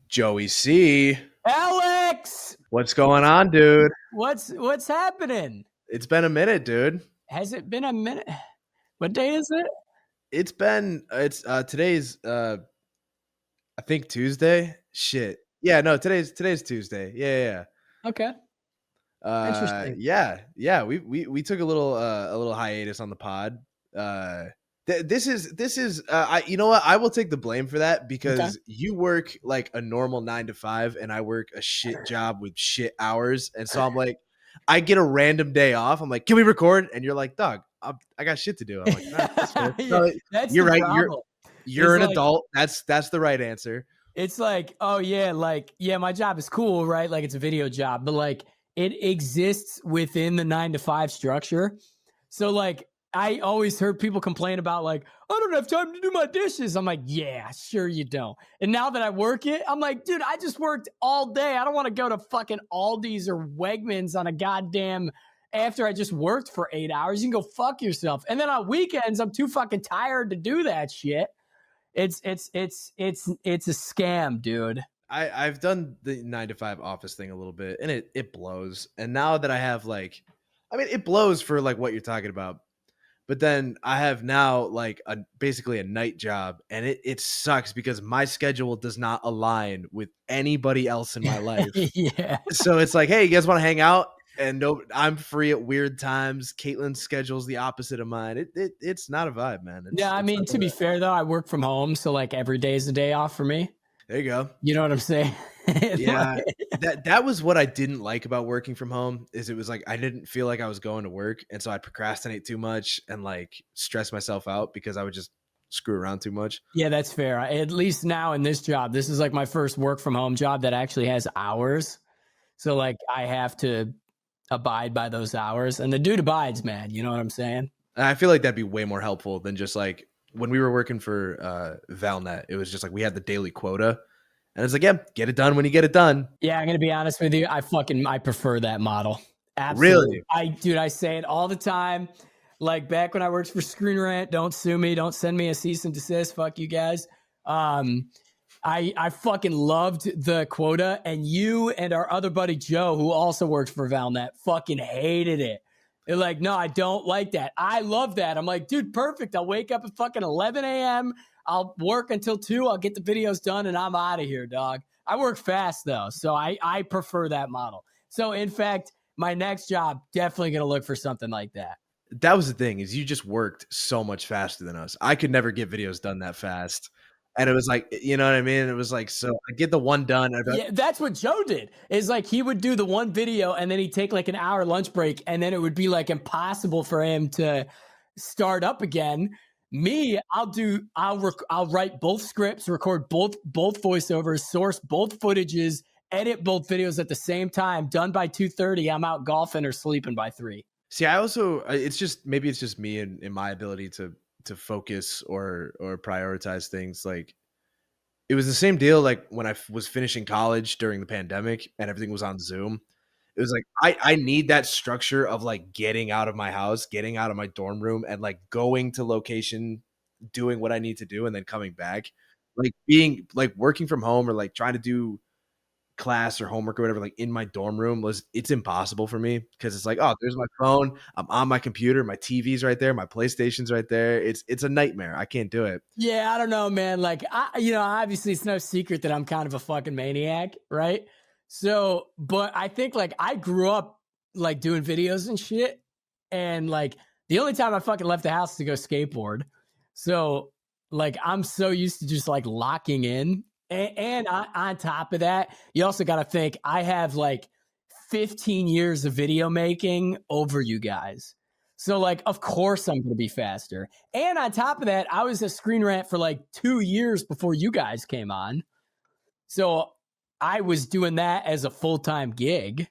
Joey C. Alex, What's going on, dude? what's happening? It's been a minute, dude. Has it been a minute? What day is it? It's today's I think Tuesday. Shit. Yeah, no, today's Tuesday. Yeah. Okay, interesting. Yeah. We took a little hiatus on the pod. This is I you know what? I will take the blame for that Okay. because you work like a normal 9 to 5 and I work a shit job with shit hours. And so I'm like, I get a random day off. I'm like, can we record? And you're like, dog, I got shit to do. I'm like, all right, that's fair. Yeah, No, that's you're the right. problem. You're It's an like adult. That's the right answer. it's like, oh yeah, like yeah, my job is cool, right? Like it's a video job, but like it exists within the 9 to 5 structure. So like I always heard people complain about like, I don't have time to do my dishes. I'm like, yeah, sure you don't. And now that I work it, I'm like, dude, I just worked all day. I don't want to go to fucking Aldi's or Wegmans on a goddamn after I just worked for 8 hours. You can go fuck yourself. And then on weekends, I'm too fucking tired to do that shit. It's a scam, dude. I've done the 9 to 5 office thing a little bit and it blows. And now that I have like, I mean, it blows for like what you're talking about. But then I have now like basically a night job and it sucks because my schedule does not align with anybody else in my life. Yeah. So it's like, hey, you guys want to hang out? And no, I'm free at weird times. Caitlin's schedule's the opposite of mine. It's not a vibe, man. Yeah, I It's mean, not to be fair though, I work from home, so like every day is a day off for me. there you go. You know what I'm saying? Yeah, that was what I didn't like about working from home is it was like I didn't feel like I was going to work, and so I'd procrastinate too much and like stress myself out because I would just screw around too much. Yeah, that's fair. At least now in this job, this is like my first work from home job that actually has hours. So like I have to abide by those hours, and the dude abides, man. You know what I'm saying? And I feel like that'd be way more helpful than just like when we were working for Valnet. It was just like we had the daily quota, and it's like, yeah, get it done when you get it done. Yeah, I'm gonna be honest with you. I prefer that model. Absolutely. Really? I say it all the time. Like back when I worked for Screen Rant, don't sue me, don't send me a cease and desist. Fuck you guys. I fucking loved the quota, and you and our other buddy Joe, who also worked for Valnet, fucking hated it. They're like, no, I don't like that. I love that. I'm like, dude, perfect. I'll wake up at fucking 11 a.m. I'll work until 2. I'll get the videos done, and I'm out of here, dog. I work fast, though, so I prefer that model. So, in fact, my next job, definitely going to look for something like that. That was the thing is you just worked so much faster than us. I could never get videos done that fast. And it was like, you know what I mean? It was like, so I get the one done. Yeah, that's what Joe did. Is like he would do the one video and then he'd take like an hour lunch break, and then it would be like impossible for him to start up again. Me, I'll write both scripts, record both voiceovers, source both footages, edit both videos at the same time. Done by 2:30. I'm out golfing or sleeping by 3. See, I also it's just maybe it's just me and my ability to focus or prioritize things. Like it was the same deal like when I was finishing college during the pandemic and everything was on Zoom. It was like I need that structure of like getting out of my house, getting out of my dorm room and like going to location, doing what I need to do and then coming back. Like being like working from home or like trying to do class or homework or whatever like in my dorm room it's impossible for me because it's like, oh, there's my phone, I'm on my computer, my TV's right there, my PlayStation's right there. It's a nightmare. I can't do it. Yeah, I don't know, man. Like obviously it's no secret that I'm kind of a fucking maniac, right? So, but I think like I grew up like doing videos and shit, and like the only time I fucking left the house to go skateboard. So like I'm so used to just like locking in. And on top of that, you also got to think I have like 15 years of video making over you guys. So like, of course I'm going to be faster. And on top of that, I was a Screen Rant for like 2 years before you guys came on. So I was doing that as a full-time gig.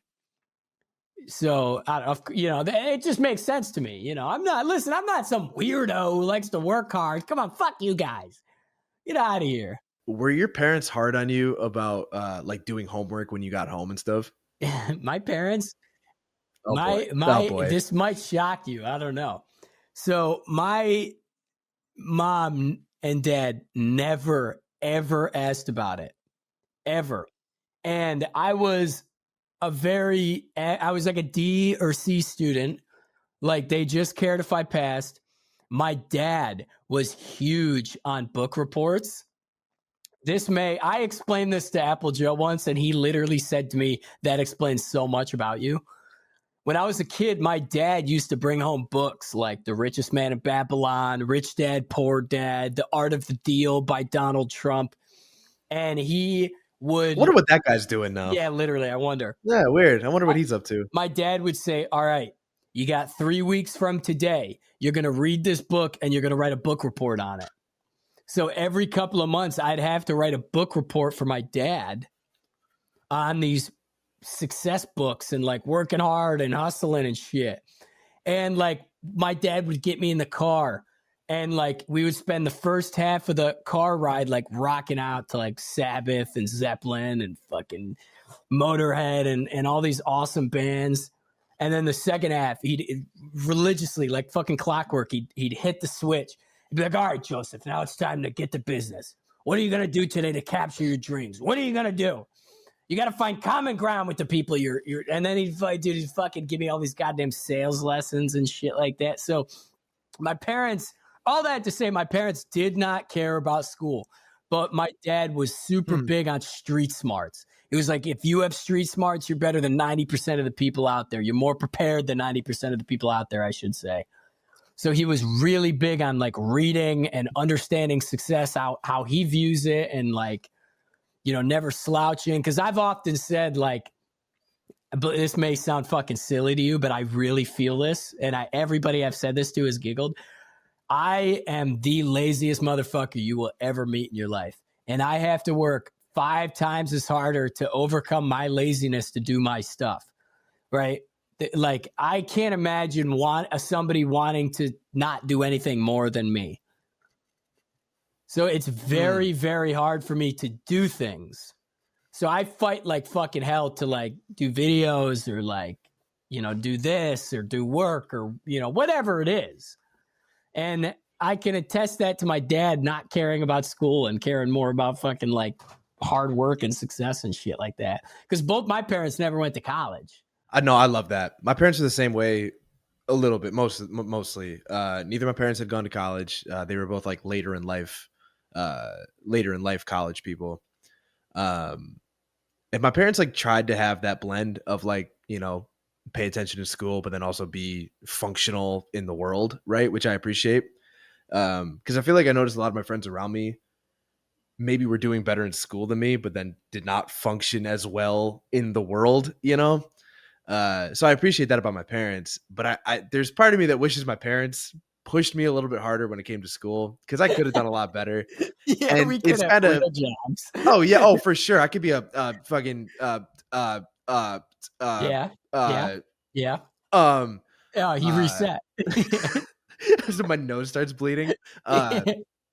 So, it just makes sense to me. I'm not some weirdo who likes to work hard. Come on, fuck you guys. Get out of here. Were your parents hard on you about like doing homework when you got home and stuff? My parents, boy. This might shock you. I don't know. So my mom and dad never, ever asked about it. ever. And I was like a D or C student. Like they just cared if I passed. My dad was huge on book reports. I explained this to Apple Joe once, and he literally said to me, that explains so much about you. When I was a kid, my dad used to bring home books like The Richest Man in Babylon, Rich Dad, Poor Dad, The Art of the Deal by Donald Trump. And he would. I wonder what that guy's doing now. Yeah, literally. I wonder. Yeah, weird. I wonder what he's up to. My dad would say, all right, you got 3 weeks from today. You're going to read this book and you're going to write a book report on it. So every couple of months, I'd have to write a book report for my dad on these success books and like working hard and hustling and shit. And like my dad would get me in the car and like we would spend the first half of the car ride like rocking out to like Sabbath and Zeppelin and fucking Motorhead and all these awesome bands. And then the second half, he'd religiously, like fucking clockwork, he'd hit the switch. He'd be like, all right, Joseph, now it's time to get to business. What are you going to do today to capture your dreams? What are you going to do? You got to find common ground with the people you're and then he'd fucking give me all these goddamn sales lessons and shit like that. So my parents, all that to say, my parents did not care about school, but my dad was super big on street smarts. It was like, if you have street smarts, you're better than 90% of the people out there. You're more prepared than 90% of the people out there, I should say. So he was really big on like reading and understanding success, how he views it, and like, you know, never slouching. Because I've often said, like, but this may sound fucking silly to you, but I really feel this, and everybody I've said this to has giggled. I am the laziest motherfucker you will ever meet in your life, and I have to work 5 times as harder to overcome my laziness to do my stuff, right? Like, I can't imagine somebody wanting to not do anything more than me. So it's very, very hard for me to do things. So I fight like fucking hell to like do videos or like, you know, do this or do work or, you know, whatever it is. And I can attest that to my dad not caring about school and caring more about fucking like hard work and success and shit like that. Because both my parents never went to college. I know. I love that. My parents are the same way a little bit, mostly. Neither of my parents had gone to college. They were both like later in life college people. And my parents like tried to have that blend of like, you know, pay attention to school, but then also be functional in the world, right? Which I appreciate. Because I feel like I noticed a lot of my friends around me maybe were doing better in school than me, but then did not function as well in the world, you know? So I appreciate that about my parents, but I there's part of me that wishes my parents pushed me a little bit harder when it came to school, because I could have done a lot better. Yeah, And we could it's have kind of, real jobs. oh yeah, oh for sure, I could be a fucking Yeah. Yeah. Oh, he uh, reset. so my nose starts bleeding.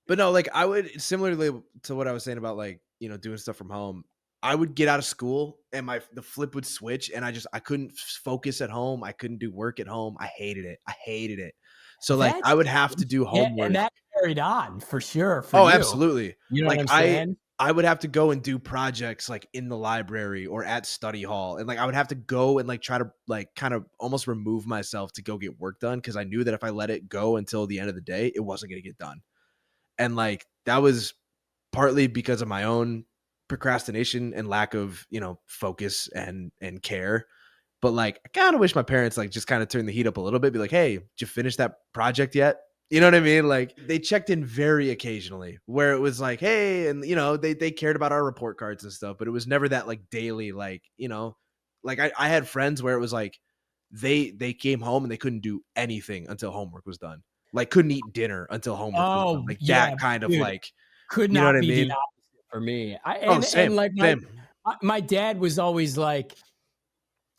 But no, like I would, similarly to what I was saying about like, you know, doing stuff from home, I would get out of school and the flip would switch, and I couldn't focus at home. I couldn't do work at home. I hated it. So like I would have to do homework. And that carried on for sure for Oh, you. absolutely. You know Like what I'm saying? I would have to go and do projects like in the library or at study hall. And like I would have to go and like try to like kind of almost remove myself to go get work done, because I knew that if I let it go until the end of the day, it wasn't going to get done. And like that was partly because of my own procrastination and lack of, you know, focus and care. But like I kind of wish my parents like just kind of turned the heat up a little bit, be like, hey, did you finish that project yet? You know what I mean? Like they checked in very occasionally, where it was like, hey, and you know, they cared about our report cards and stuff, but it was never that like daily, like, you know, like I had friends where it was like they came home and they couldn't do anything until homework was done. Like couldn't eat dinner until homework was done. Like yeah, that kind of dude, like, could you know what not I be the mean? opposite for me. Same, like same. my dad was always like,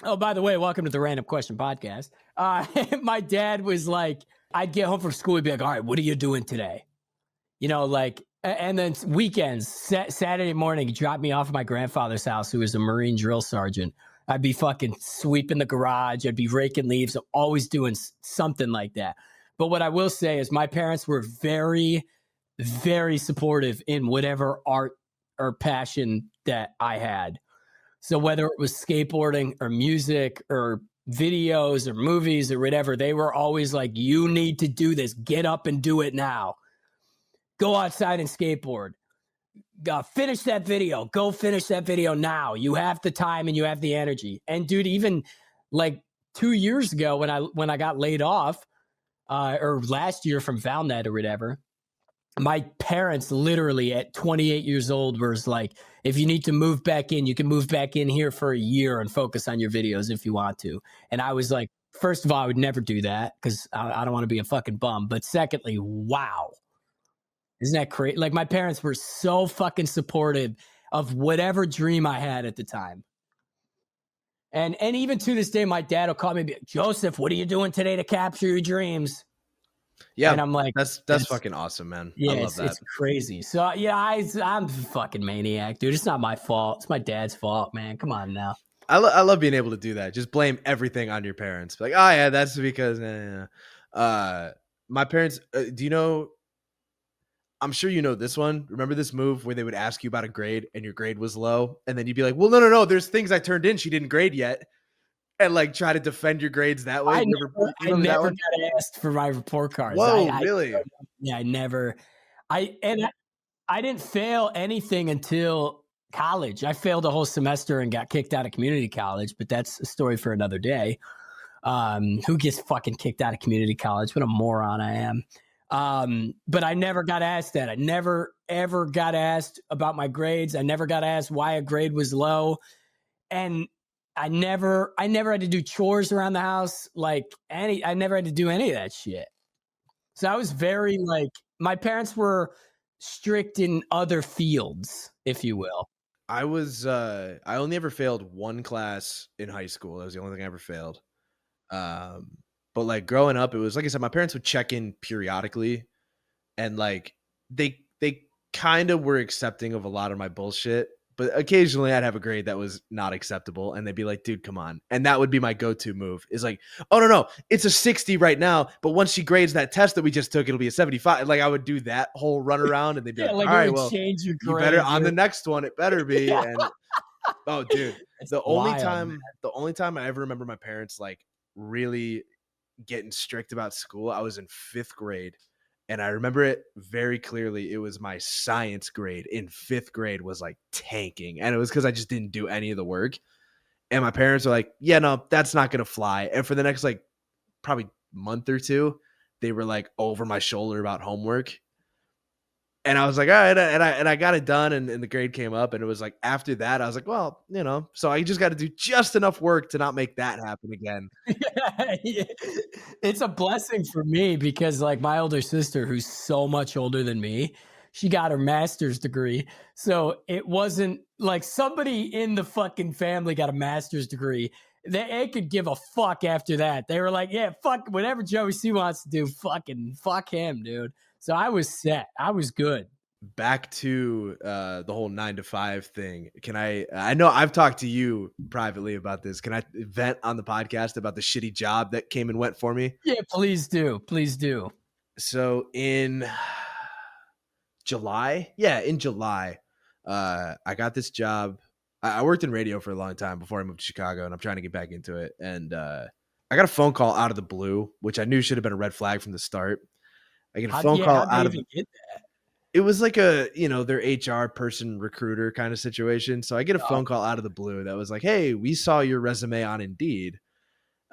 oh, by the way, welcome to the Random Question Podcast. My dad was like, I'd get home from school, he'd be like, all right, what are you doing today? You know, like, and then weekends, Saturday morning, he'd drop me off at my grandfather's house, who was a Marine drill sergeant. I'd be fucking sweeping the garage. I'd be raking leaves. I'm always doing something like that. But what I will say is my parents were very, very supportive in whatever art or passion that I had. So whether it was skateboarding or music or videos or movies or whatever, they were always like, you need to do this. Get up and do it now. Go outside and skateboard. Finish that video. Go finish that video now. You have the time and you have the energy. And dude, even like 2 years ago when I got laid off, or last year from Valnet or whatever, my parents literally at 28 years old was like, if you need to move back in, you can move back in here for a year and focus on your videos if you want to. And I was like, first of all, I would never do that because I don't want to be a fucking bum. But secondly, wow. Isn't that crazy? Like, my parents were so fucking supportive of whatever dream I had at the time. And even to this day, my dad will call me, Joseph, what are you doing today to capture your dreams? Yeah, and I'm like, that's fucking awesome, man. Yeah, I love that. It's crazy. So yeah, I'm a fucking maniac, dude. It's not my fault. It's my dad's fault, man. Come on now. I love being able to do that. Just blame everything on your parents. Like, oh yeah, that's because my parents. Do you know? I'm sure you know this one. Remember this move where they would ask you about a grade and your grade was low, and then you'd be like, "Well, no. There's things I turned in she didn't grade yet," and like try to defend your grades that way. I You remember that never one? got asked for my report cards. Whoa, really? Yeah, I never. I didn't fail anything until college. I failed a whole semester and got kicked out of community college, but that's a story for another day. Who gets fucking kicked out of community college? What a moron I am. But I never got asked that. I never ever got asked about my grades. I never got asked why a grade was low. And I never had to do chores around the house. I never had to do any of that shit. So I was very my parents were strict in other fields, if you will. I only ever failed one class in high school. That was the only thing I ever failed. But like growing up, it was like I said, my parents would check in periodically, and like they kind of were accepting of a lot of my bullshit. But occasionally I'd have a grade that was not acceptable, and they'd be like, dude, come on. And that would be my go-to move is like, oh, no, it's a 60 right now. But once she grades that test that we just took, it'll be a 75. Like I would do that whole run around, and they'd be like, all right, well, change your you better on the next one. It better be. Yeah. And oh, dude, the only time I ever remember my parents like really getting strict about school, I was in 5th grade. And I remember it very clearly. It was my science grade in 5th grade was like tanking. And it was because I just didn't do any of the work. And my parents were like, yeah, no, that's not going to fly. And for the next like probably month or two, they were like over my shoulder about homework. And I was like, all right. And I got it done. And the grade came up. And it was like after that, I was like, well, so I just got to do just enough work to not make that happen again. It's a blessing for me because like my older sister, who's so much older than me, she got her master's degree. So it wasn't like somebody in the fucking family got a master's degree. They could give a fuck after that. They were like, yeah, fuck whatever Joey C wants to do. Fucking fuck him, dude. So I was set. I was good. Back to the whole 9 to 5 thing. Can I know I've talked to you privately about this. Can I vent on the podcast about the shitty job that came and went for me? Yeah, please do. Please do. So in July, I got this job. I worked in radio for a long time before I moved to Chicago, and I'm trying to get back into it. And I got a phone call out of the blue, which I knew should have been a red flag from the start. I get a phone call out of get that? It was like a, their HR person recruiter kind of situation. So I get a phone call out of the blue that was like, hey, we saw your resume on Indeed.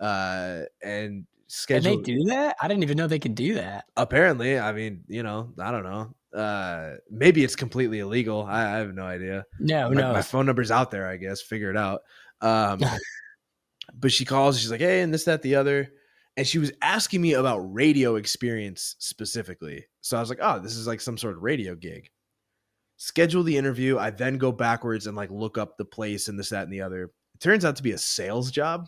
And schedule. And they do that? I didn't even know they could do that. Apparently. I mean, I don't know. Maybe it's completely illegal. I have no idea. No, my phone number's out there, I guess. Figure it out. But she calls, she's like, hey, and this, that, the other. And she was asking me about radio experience specifically. So I was like, oh, this is like some sort of radio gig. Schedule the interview. I then go backwards and like look up the place and this, that, and the other. It turns out to be a sales job,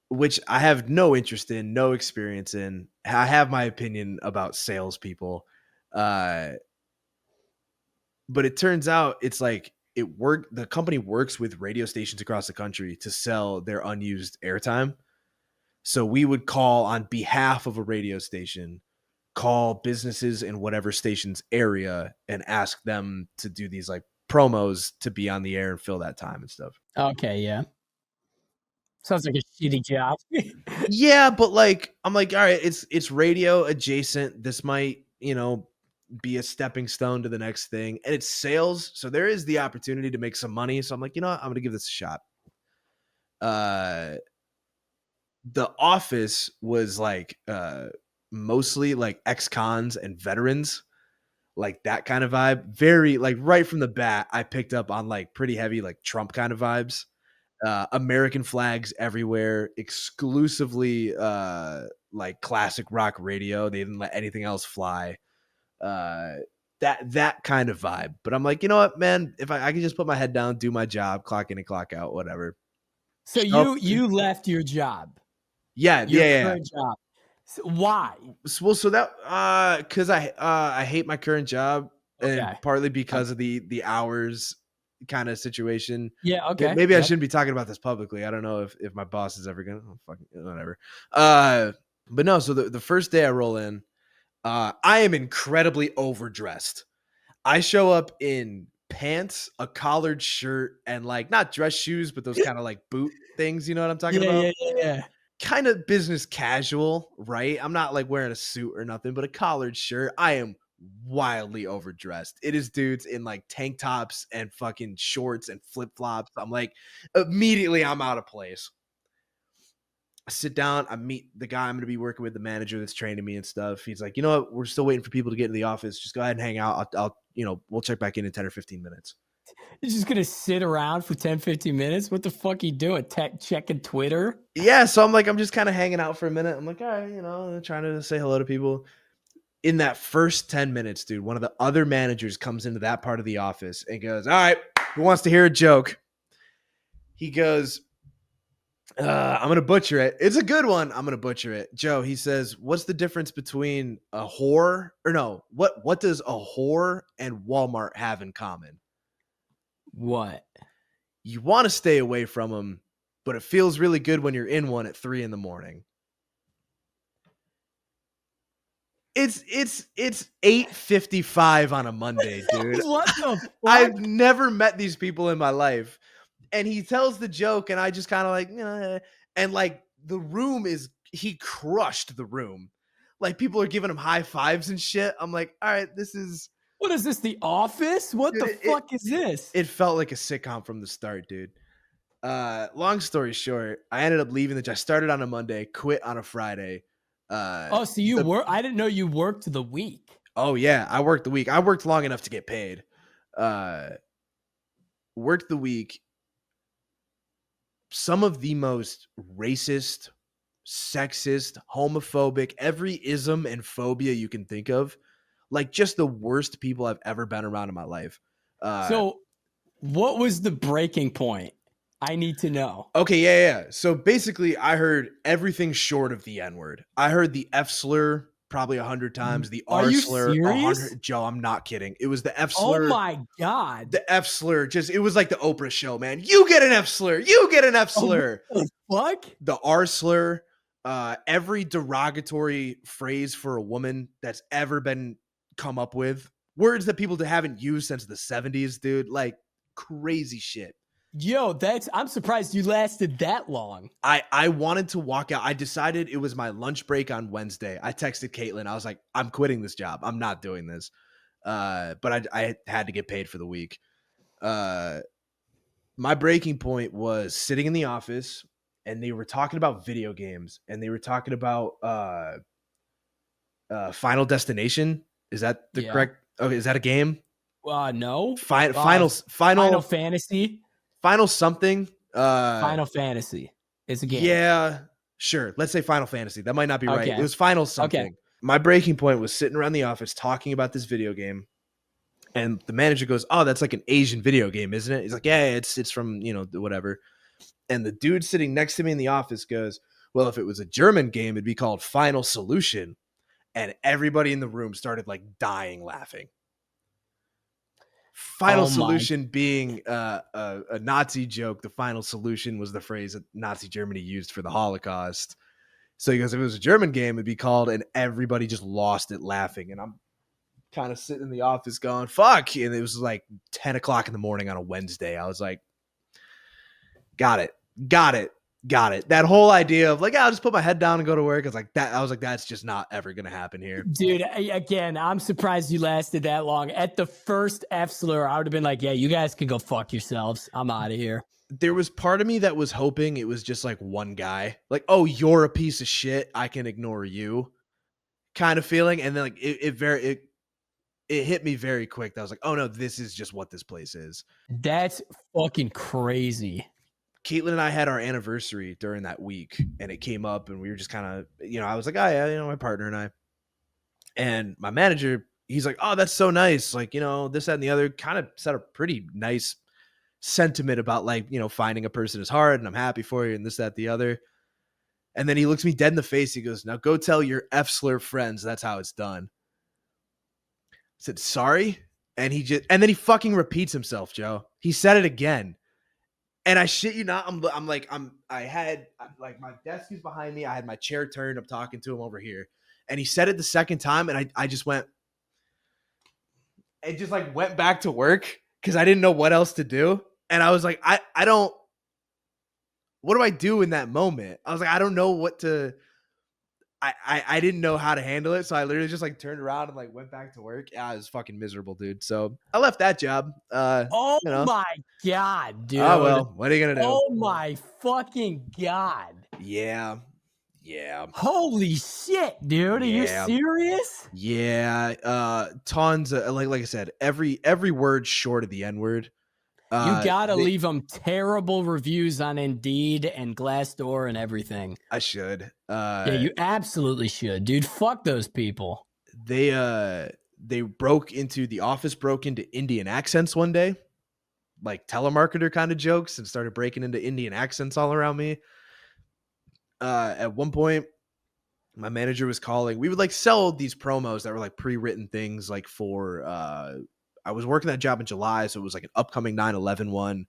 which I have no interest in, no experience in. I have my opinion about salespeople. But it turns out it's like the company works with radio stations across the country to sell their unused airtime. So we would call on behalf of a radio station call businesses in whatever station's area and ask them to do these like promos to be on the air and fill that time and stuff. Okay, yeah. Sounds like a shitty job. Yeah, but like I'm like, all right, it's radio adjacent. This might, be a stepping stone to the next thing. And it's sales. So there is the opportunity to make some money. So I'm like, you know what? I'm gonna give this a shot. Uh the office was like mostly like ex-cons and veterans, like that kind of vibe. Very like right from the bat, I picked up on like pretty heavy, like Trump kind of vibes. American flags everywhere, exclusively like classic rock radio. They didn't let anything else fly. Uh that kind of vibe. But I'm like, you know what, man, if I can just put my head down, do my job, clock in and clock out, whatever. So Show up you left your job, yeah, your yeah, yeah. current job. Why? Well, so that because I hate my current job, and Okay. partly Okay. because of the hours kind of situation. Yeah, okay. Maybe I Yep. shouldn't be talking about this publicly. I don't know if my boss is ever gonna fucking whatever. Uh, but no. So the first day I roll in, I am incredibly overdressed. I show up in pants, a collared shirt, and like not dress shoes, but those kind of like boot things. You know what I'm talking Yeah, about? yeah, yeah, yeah. Kind of business casual, right? I'm not like wearing a suit or nothing, but a collared shirt. I am wildly overdressed. It is dudes in like tank tops and fucking shorts and flip flops. I'm like, immediately I'm out of place. I sit down, I meet the guy I'm going to be working with, the manager that's training me and stuff. He's like, you know what? We're still waiting for people to get in the office. Just go ahead and hang out. We'll check back in 10 or 15 minutes. You're just gonna sit around for 10, 15 minutes? What the fuck are you doing? Checking Twitter? Yeah. So I'm just kind of hanging out for a minute. I'm like, all right, trying to say hello to people. In that first 10 minutes, dude, one of the other managers comes into that part of the office and goes, all right, who wants to hear a joke? He goes, I'm going to butcher it. It's a good one. I'm going to butcher it. Joe, he says, what's the difference between a whore or no, what does a whore and Walmart have in common? What? You want to stay away from them, but it feels really good when you're in one at 3 a.m. It's 8:55 on a Monday, dude. What the fuck? I've never met these people in my life. And he tells the joke, and I just kind of like, and like he crushed the room. Like people are giving him high fives and shit. I'm like, all right, this is. What is this? The Office? What Dude, the fuck is this? It felt like a sitcom from the start, dude. Long story short, I ended up leaving I started on a Monday, quit on a Friday. Oh, so you work? I didn't know you worked the week. Oh yeah, I worked the week. I worked long enough to get paid. Worked the week. Some of the most racist, sexist, homophobic, every ism and phobia you can think of. Like just the worst people I've ever been around in my life. So what was the breaking point? I need to know. Okay, yeah. So basically, I heard everything short of the N-word. I heard the F slur probably 100 times, the Are R you slur serious? 100. Joe, I'm not kidding. It was the F Oh slur. my God. The F slur, it was like the Oprah show, man. You get an F slur. You get an F slur. What the fuck? The R slur, every derogatory phrase for a woman that's ever been come up with, words that people haven't used since the 70s, dude. Like crazy shit. Yo, I'm surprised you lasted that long. I wanted to walk out. I decided it was my lunch break on Wednesday. I texted Caitlin. I was like, I'm quitting this job. I'm not doing this. But I had to get paid for the week. My breaking point was sitting in the office and they were talking about video games and they were talking about Final Destination. Is that the correct? Okay, is that a game? No. Final Fantasy. Final something. Final Fantasy. It's a game. Yeah, sure. Let's say Final Fantasy. That might not be right. Okay. It was Final something. Okay. My breaking point was sitting around the office talking about this video game. And the manager goes, "Oh, that's like an Asian video game, isn't it?" He's like, "Yeah, it's from, whatever." And the dude sitting next to me in the office goes, "Well, if it was a German game, it'd be called Final Solution." And everybody in the room started like dying laughing. Final Solution being a Nazi joke. The final solution was the phrase that Nazi Germany used for the Holocaust. So he goes, if it was a German game, it'd be called, and everybody just lost it laughing. And I'm kind of sitting in the office going, fuck. And it was like 10 o'clock in the morning on a Wednesday. I was like, got it. That whole idea of like, I'll just put my head down and go to work. I was like, that's just not ever going to happen here. Dude, again, I'm surprised you lasted that long. At the first F slur, I would have been like, yeah, you guys can go fuck yourselves. I'm out of here. There was part of me that was hoping it was just like one guy, like, oh, you're a piece of shit, I can ignore you kind of feeling. And then like it hit me very quick. That I was like, oh no, this is just what this place is. That's fucking crazy. Caitlin and I had our anniversary during that week, and it came up, and we were just kind of, I was like, oh yeah, my partner and I, and my manager, he's like, oh, that's so nice, like, this, that, and the other, kind of said a pretty nice sentiment about like, finding a person is hard, and I'm happy for you, and this, that, the other. And then he looks me dead in the face. He goes, now go tell your F slur friends that's how it's done. I said, sorry. And then he fucking repeats himself, Joe. He said it again. And I shit you not, I had my desk is behind me. I had my chair turned. I'm talking to him over here. And he said it the second time. And I just went back to work because I didn't know what else to do. And I was like, what do I do in that moment? I was like, I don't know what to, I didn't know how to handle it. So I literally just like turned around and like went back to work. Yeah, I was fucking miserable, dude. So I left that job. My God, dude. Oh, well, what are you going to do? Oh my fucking God. Yeah. Holy shit, dude. Are you serious? Yeah. Tons of, like I said, every word short of the N-word. You gotta leave them terrible reviews on Indeed and Glassdoor and everything. I should. Yeah, you absolutely should, dude. Fuck those people. The office broke into Indian accents one day, like telemarketer kind of jokes, and started breaking into Indian accents all around me. At one point, my manager was calling. We would like sell these promos that were like pre-written things, like for I was working that job in July, so it was like an upcoming 9/11 one,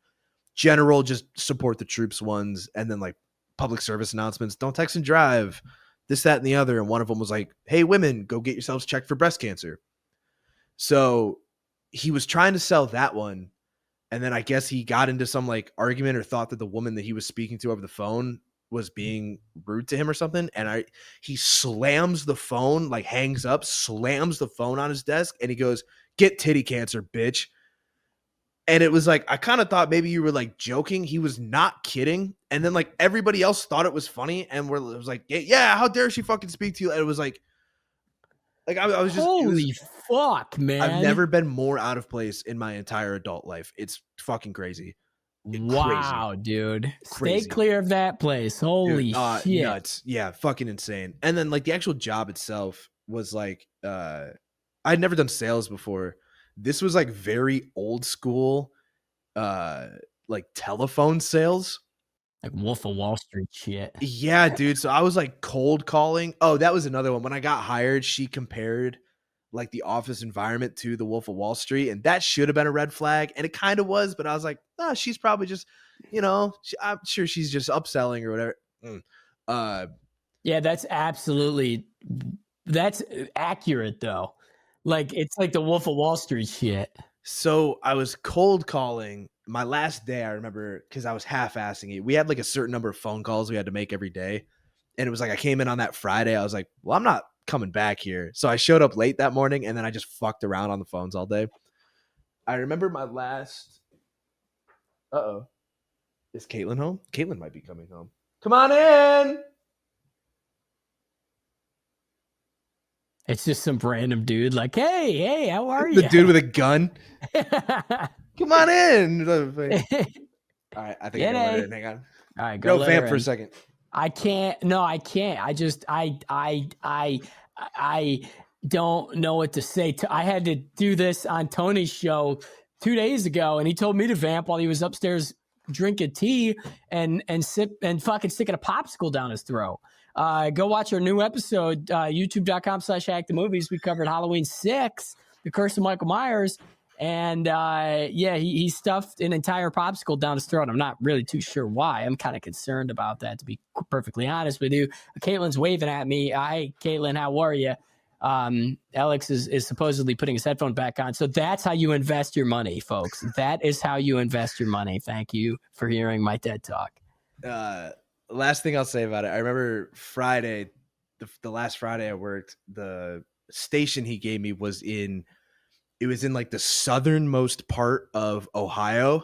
general just support the troops ones, and then like public service announcements, don't text and drive, this, that, and the other. And one of them was like, hey, women, go get yourselves checked for breast cancer. So he was trying to sell that one. And then I guess he got into some like argument or thought that the woman that he was speaking to over the phone was being rude to him or something. And he slams the phone, like hangs up, slams the phone on his desk, and he goes, get titty cancer, bitch. And it was like, I kind of thought maybe you were like joking. He was not kidding. And then like everybody else thought it was funny. And it was like, yeah, how dare she fucking speak to you? And it was like I was just, holy fuck, man. I've never been more out of place in my entire adult life. It's fucking crazy. Wow, crazy. Dude. Crazy. Stay clear of that place. Holy shit. Nuts. Yeah, fucking insane. And then like the actual job itself was like, I'd never done sales before. This was like very old school, like telephone sales. Like Wolf of Wall Street shit. Yeah, dude. So I was like cold calling. Oh, that was another one. When I got hired, she compared like the office environment to the Wolf of Wall Street, and that should have been a red flag, and it kind of was. But I was like, she's probably just, I'm sure she's just upselling or whatever. Yeah, that's accurate though. Like it's like the Wolf of Wall Street shit. So I was cold calling my last day. I remember because I was half-assing it. We had like a certain number of phone calls we had to make every day. And it was like, I came in on that Friday. I was like, well, I'm not coming back here. So I showed up late that morning, and then I just fucked around on the phones all day. I remember my last, is Caitlin home? Caitlin might be coming home. Come on in. It's just some random dude like, hey, how are you? The dude with a gun. Come on in. All right, I think I can let her in. Hang on. All right, go vamp for a second. I can't. No, I can't. I don't know what to say. I had to do this on Tony's show 2 days ago, and he told me to vamp while he was upstairs drinking tea and sip and fucking sticking a popsicle down his throat. Go watch our new episode, youtube.com/hackthemovies. We covered Halloween 6, The Curse of Michael Myers. And yeah, he stuffed an entire popsicle down his throat. I'm not really too sure why. I'm kind of concerned about that, to be perfectly honest with you. Caitlin's waving at me. Hi, Caitlin, how are you? Alex is supposedly putting his headphone back on. So that's how you invest your money, folks. That is how you invest your money. Thank you for hearing my TED Talk. Last thing I'll say about it, I remember Friday, the last Friday I worked, the station he gave me was in like the southernmost part of Ohio,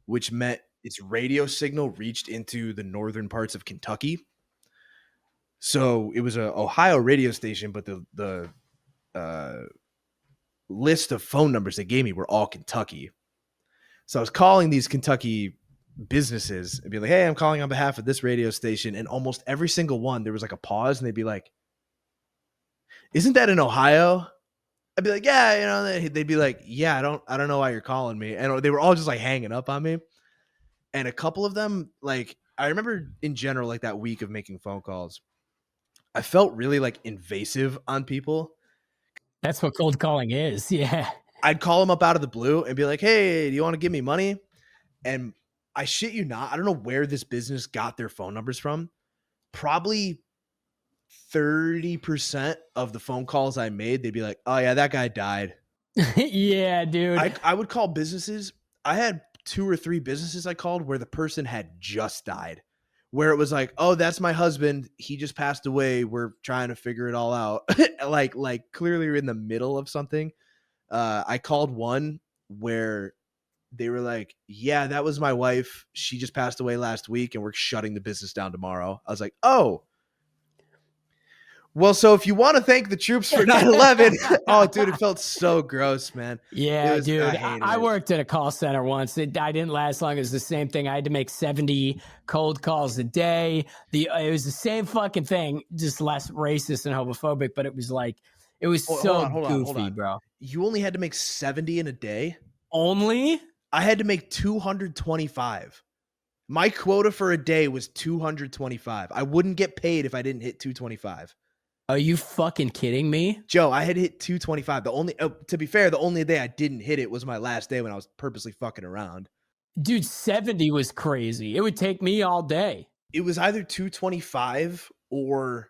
which meant its radio signal reached into the northern parts of Kentucky. So it was a Ohio radio station, but the list of phone numbers they gave me were all Kentucky. So I was calling these Kentucky businesses and be like, hey, I'm calling on behalf of this radio station. And almost every single one, there was like a pause and they'd be like, isn't that in Ohio? I'd be like, yeah, you know, they'd be like, yeah, I don't know why you're calling me. And they were all just like hanging up on me. And a couple of them, like, I remember in general, like that week of making phone calls, I felt really like invasive on people. That's what cold calling is. Yeah. I'd call them up out of the blue and be like, hey, do you want to give me money? And I shit you not, I don't know where this business got their phone numbers from. Probably 30% of the phone calls I made, they'd be like, oh yeah, that guy died. Yeah, dude. I would call businesses. I had 2 or 3 businesses I called where the person had just died, where it was like, oh, that's my husband. He just passed away. We're trying to figure it all out. like clearly you're in the middle of something. I called one where they were like, yeah, that was my wife. She just passed away last week and we're shutting the business down tomorrow. I was like, oh, well, so if you want to thank the troops for 9/11, oh, dude, it felt so gross, man. Yeah, dude. I it. worked at a call center once. I didn't last long. It was the same thing. I had to make 70 cold calls a day. It was the same fucking thing, just less racist and homophobic, but it was like, it was goofy, bro. You only had to make 70 in a day? Only? I had to make 225. My quota for a day was 225. I wouldn't get paid if I didn't hit 225. Are you fucking kidding me? Joe, I had hit 225. To be fair, the only day I didn't hit it was my last day when I was purposely fucking around. Dude, 70 was crazy. It would take me all day. It was either 225 or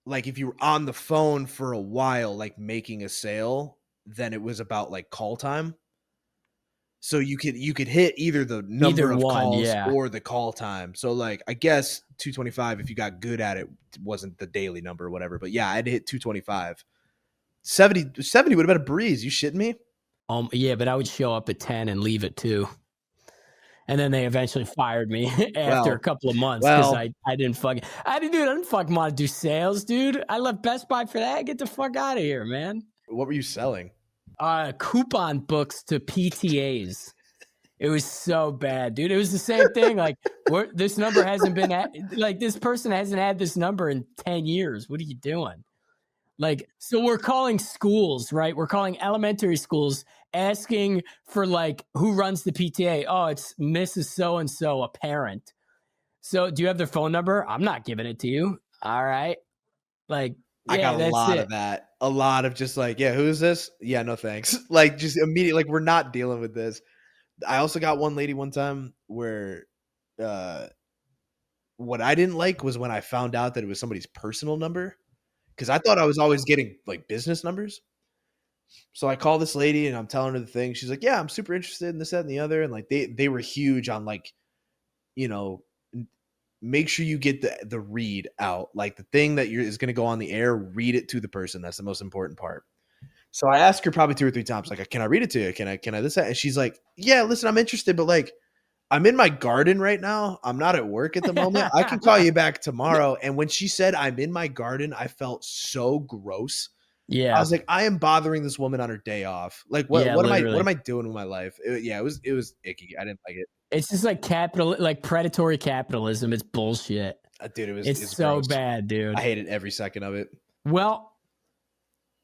like if you were on the phone for a while, like making a sale, then it was about like call time. So you could hit either the number of calls or the call time. So like I guess 225 if you got good at it wasn't the daily number or whatever. But yeah, I had to hit 225. 70 would have been a breeze. You shitting me? Yeah, but I would show up at 10 and leave at 2. And then they eventually fired me after a couple of months because I didn't fucking want to do sales, dude. I left Best Buy for that. Get the fuck out of here, man. What were you selling? Coupon books to PTAs. It was so bad, dude. It was the same thing. Like, this number hasn't been this person hasn't had this number in 10 years. What are you doing? Like, so we're calling schools, right? We're calling elementary schools asking for like, who runs the PTA? Oh, it's Mrs. So-and-so, a parent. So do you have their phone number? I'm not giving it to you. All right. Like, yeah, I got a lot of that. A lot of just like, yeah, who is this? Yeah, no thanks. Like just immediately, like we're not dealing with this. I also got one lady one time where what I didn't like was when I found out that it was somebody's personal number. Because I thought I was always getting like business numbers. So I call this lady and I'm telling her the thing. She's like, yeah, I'm super interested in this, that, and the other. And like they were huge on like, you know, make sure you get the read out. Like the thing that is going to go on the air, read it to the person. That's the most important part. So I asked her probably 2 or 3 times, like, can I read it to you? Can I this, that? And she's like, yeah, listen, I'm interested, but like, I'm in my garden right now. I'm not at work at the moment. I can call you back tomorrow. And when she said I'm in my garden, I felt so gross. Yeah. I was like, I am bothering this woman on her day off. Like, what am I doing with my life? It was icky. I didn't like it. It's just like predatory capitalism. It's bullshit. Dude, it's so gross. Bad, dude. I hated every second of it. Well,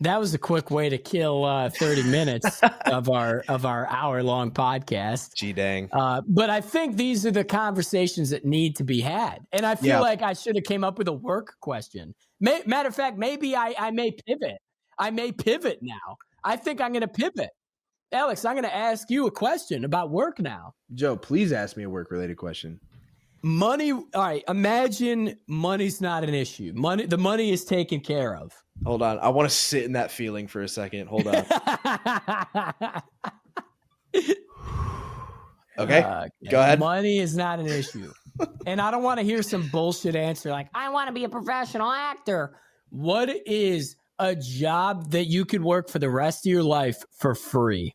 that was a quick way to kill 30 minutes of our hour-long podcast. Gee dang. But I think these are the conversations that need to be had. And I feel like I should have came up with a work question. Matter of fact, maybe I may pivot. I may pivot now. I think I'm going to pivot. Alex, I'm going to ask you a question about work now. Joe, please ask me a work-related question. Money. All right. Imagine money's not an issue. The money is taken care of. Hold on. I want to sit in that feeling for a second. Hold on. Okay. Go ahead. Money is not an issue. And I don't want to hear some bullshit answer like, I want to be a professional actor. What is a job that you could work for the rest of your life for free?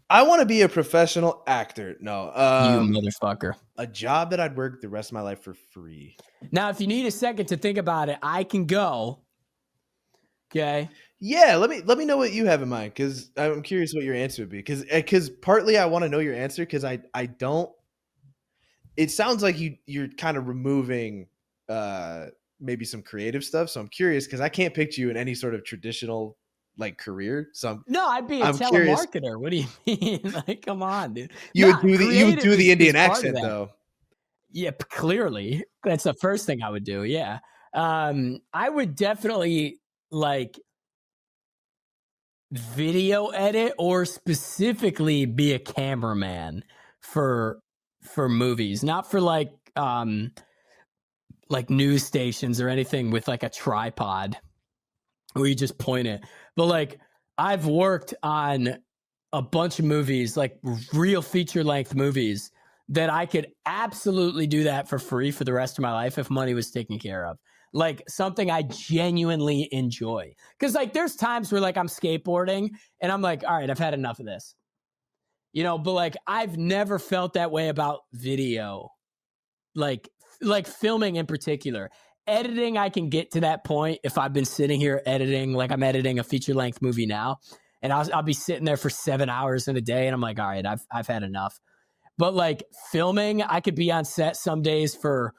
I want to be a professional actor. No. You motherfucker. A job that I'd work the rest of my life for free. Now, if you need a second to think about it, I can go. Okay. Yeah, let me know what you have in mind, because I'm curious what your answer would be. Because partly I want to know your answer, because I don't. It sounds like you're kind of removing maybe some creative stuff. So I'm curious, because I can't picture you in any sort of traditional like career. So I'd be a telemarketer. Curious. What do you mean? Like, come on, dude. You would do the Indian accent though. Yeah, clearly that's the first thing I would do. Yeah, I would definitely like video edit, or specifically be a cameraman for movies, not for like news stations or anything with like a tripod where you just point it. But like, I've worked on a bunch of movies, like real feature length movies, that I could absolutely do that for free for the rest of my life if money was taken care of. Like something I genuinely enjoy. Because like there's times where like I'm skateboarding and I'm like, all right, I've had enough of this. You know, but like I've never felt that way about video. Like filming in particular. Editing, I can get to that point if I've been sitting here editing, like I'm editing a feature length movie now, and I'll be sitting there for 7 hours in a day, and I'm like, all right, I've had enough. But like filming, I could be on set some days for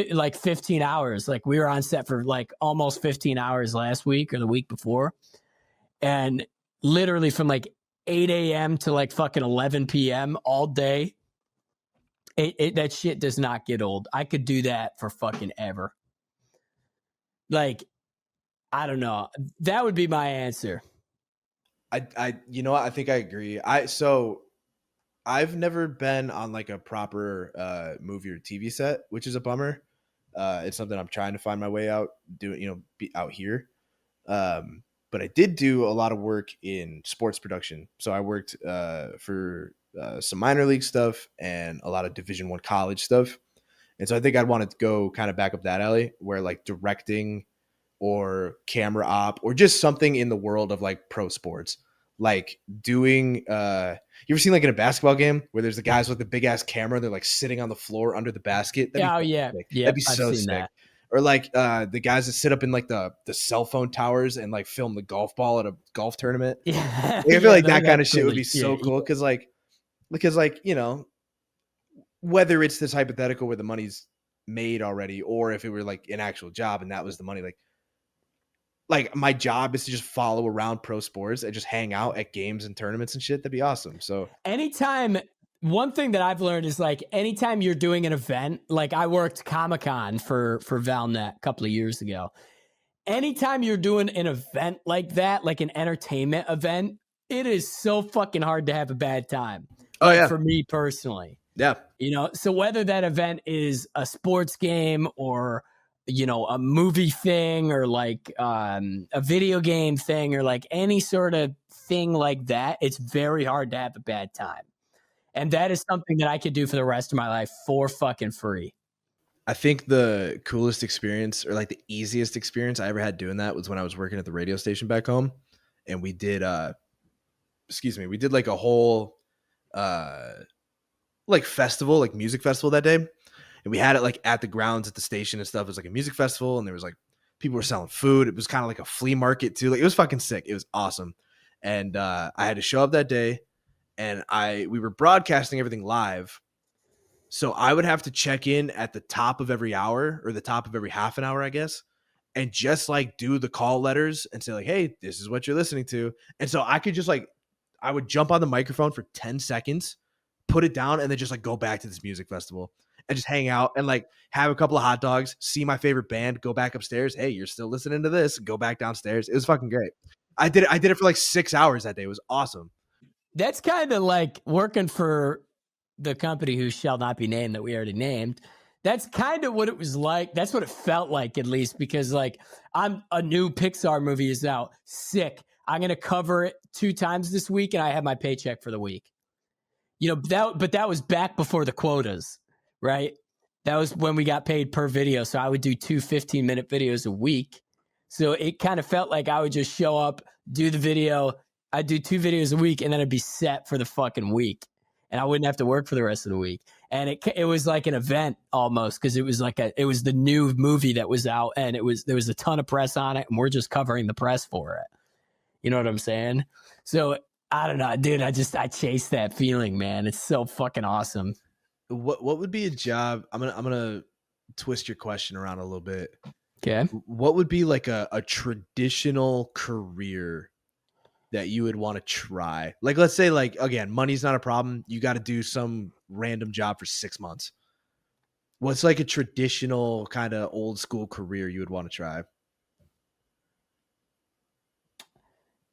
like 15 hours. Like we were on set for like almost 15 hours last week or the week before, and literally from like 8 a.m. to like fucking 11 p.m. all day. That shit does not get old. I could do that for fucking ever. Like, I don't know. That would be my answer. You know what? I think I agree. I've never been on like a proper movie or TV set, which is a bummer. It's something I'm trying to find my way out doing, be out here. But I did do a lot of work in sports production. So I worked for some minor league stuff and a lot of Division I college stuff. And so I think I'd want to go kind of back up that alley where like directing or camera op or just something in the world of like pro sports, like doing, you ever seen like in a basketball game where there's the guys with the big ass camera, they're like sitting on the floor under the basket. Yeah. That'd be so sick. That. Or like the guys that sit up in like the cell phone towers and like film the golf ball at a golf tournament. Yeah. I feel like that kind of shit would be so cool. Because whether it's this hypothetical where the money's made already, or if it were like an actual job and that was the money, like my job is to just follow around pro sports and just hang out at games and tournaments and shit. That'd be awesome. So anytime, one thing that I've learned is like anytime you're doing an event, like I worked Comic-Con for Valnet a couple of years ago. Anytime you're doing an event like that, like an entertainment event, it is so fucking hard to have a bad time. Oh yeah. For me personally. Yeah. So whether that event is a sports game or, a movie thing or like a video game thing or like any sort of thing like that, it's very hard to have a bad time. And that is something that I could do for the rest of my life for fucking free. I think the coolest experience or like the easiest experience I ever had doing that was when I was working at the radio station back home. And we did, like a whole like festival, like music festival that day. And we had it like at the grounds at the station and stuff. It was like a music festival and there was like people were selling food. It was kind of like a flea market too. Like it was fucking sick. It was awesome. And I had to show up that day and we were broadcasting everything live. So I would have to check in at the top of every hour or the top of every half an hour, I guess, and just like do the call letters and say like, hey, this is what you're listening to. And so I could just like, I would jump on the microphone for 10 seconds, put it down, and then just like go back to this music festival and just hang out and like have a couple of hot dogs, see my favorite band, go back upstairs. Hey, you're still listening to this. Go back downstairs. It was fucking great. I did it for like 6 hours that day. It was awesome. That's kind of like working for the company who shall not be named that we already named. That's kind of what it was like. That's what it felt like, at least, because like a new Pixar movie is out. Sick. I'm going to cover it 2 times this week and I have my paycheck for the week. But that was back before the quotas, right? That was when we got paid per video. So I would do 2 15-minute videos a week. So it kind of felt like I would just show up, do the video. I'd do 2 videos a week and then I'd be set for the fucking week. And I wouldn't have to work for the rest of the week. And it was like an event almost, because it was the new movie that was out, and there was a ton of press on it, and we're just covering the press for it. You know what I'm saying? So I don't know, dude. I chase that feeling, man. It's so fucking awesome. What would be a job? I'm gonna twist your question around a little bit. Okay. What would be like a traditional career that you would want to try? Like, let's say, like, again, money's not a problem. You got to do some random job for 6 months. What's like a traditional kind of old school career you would want to try?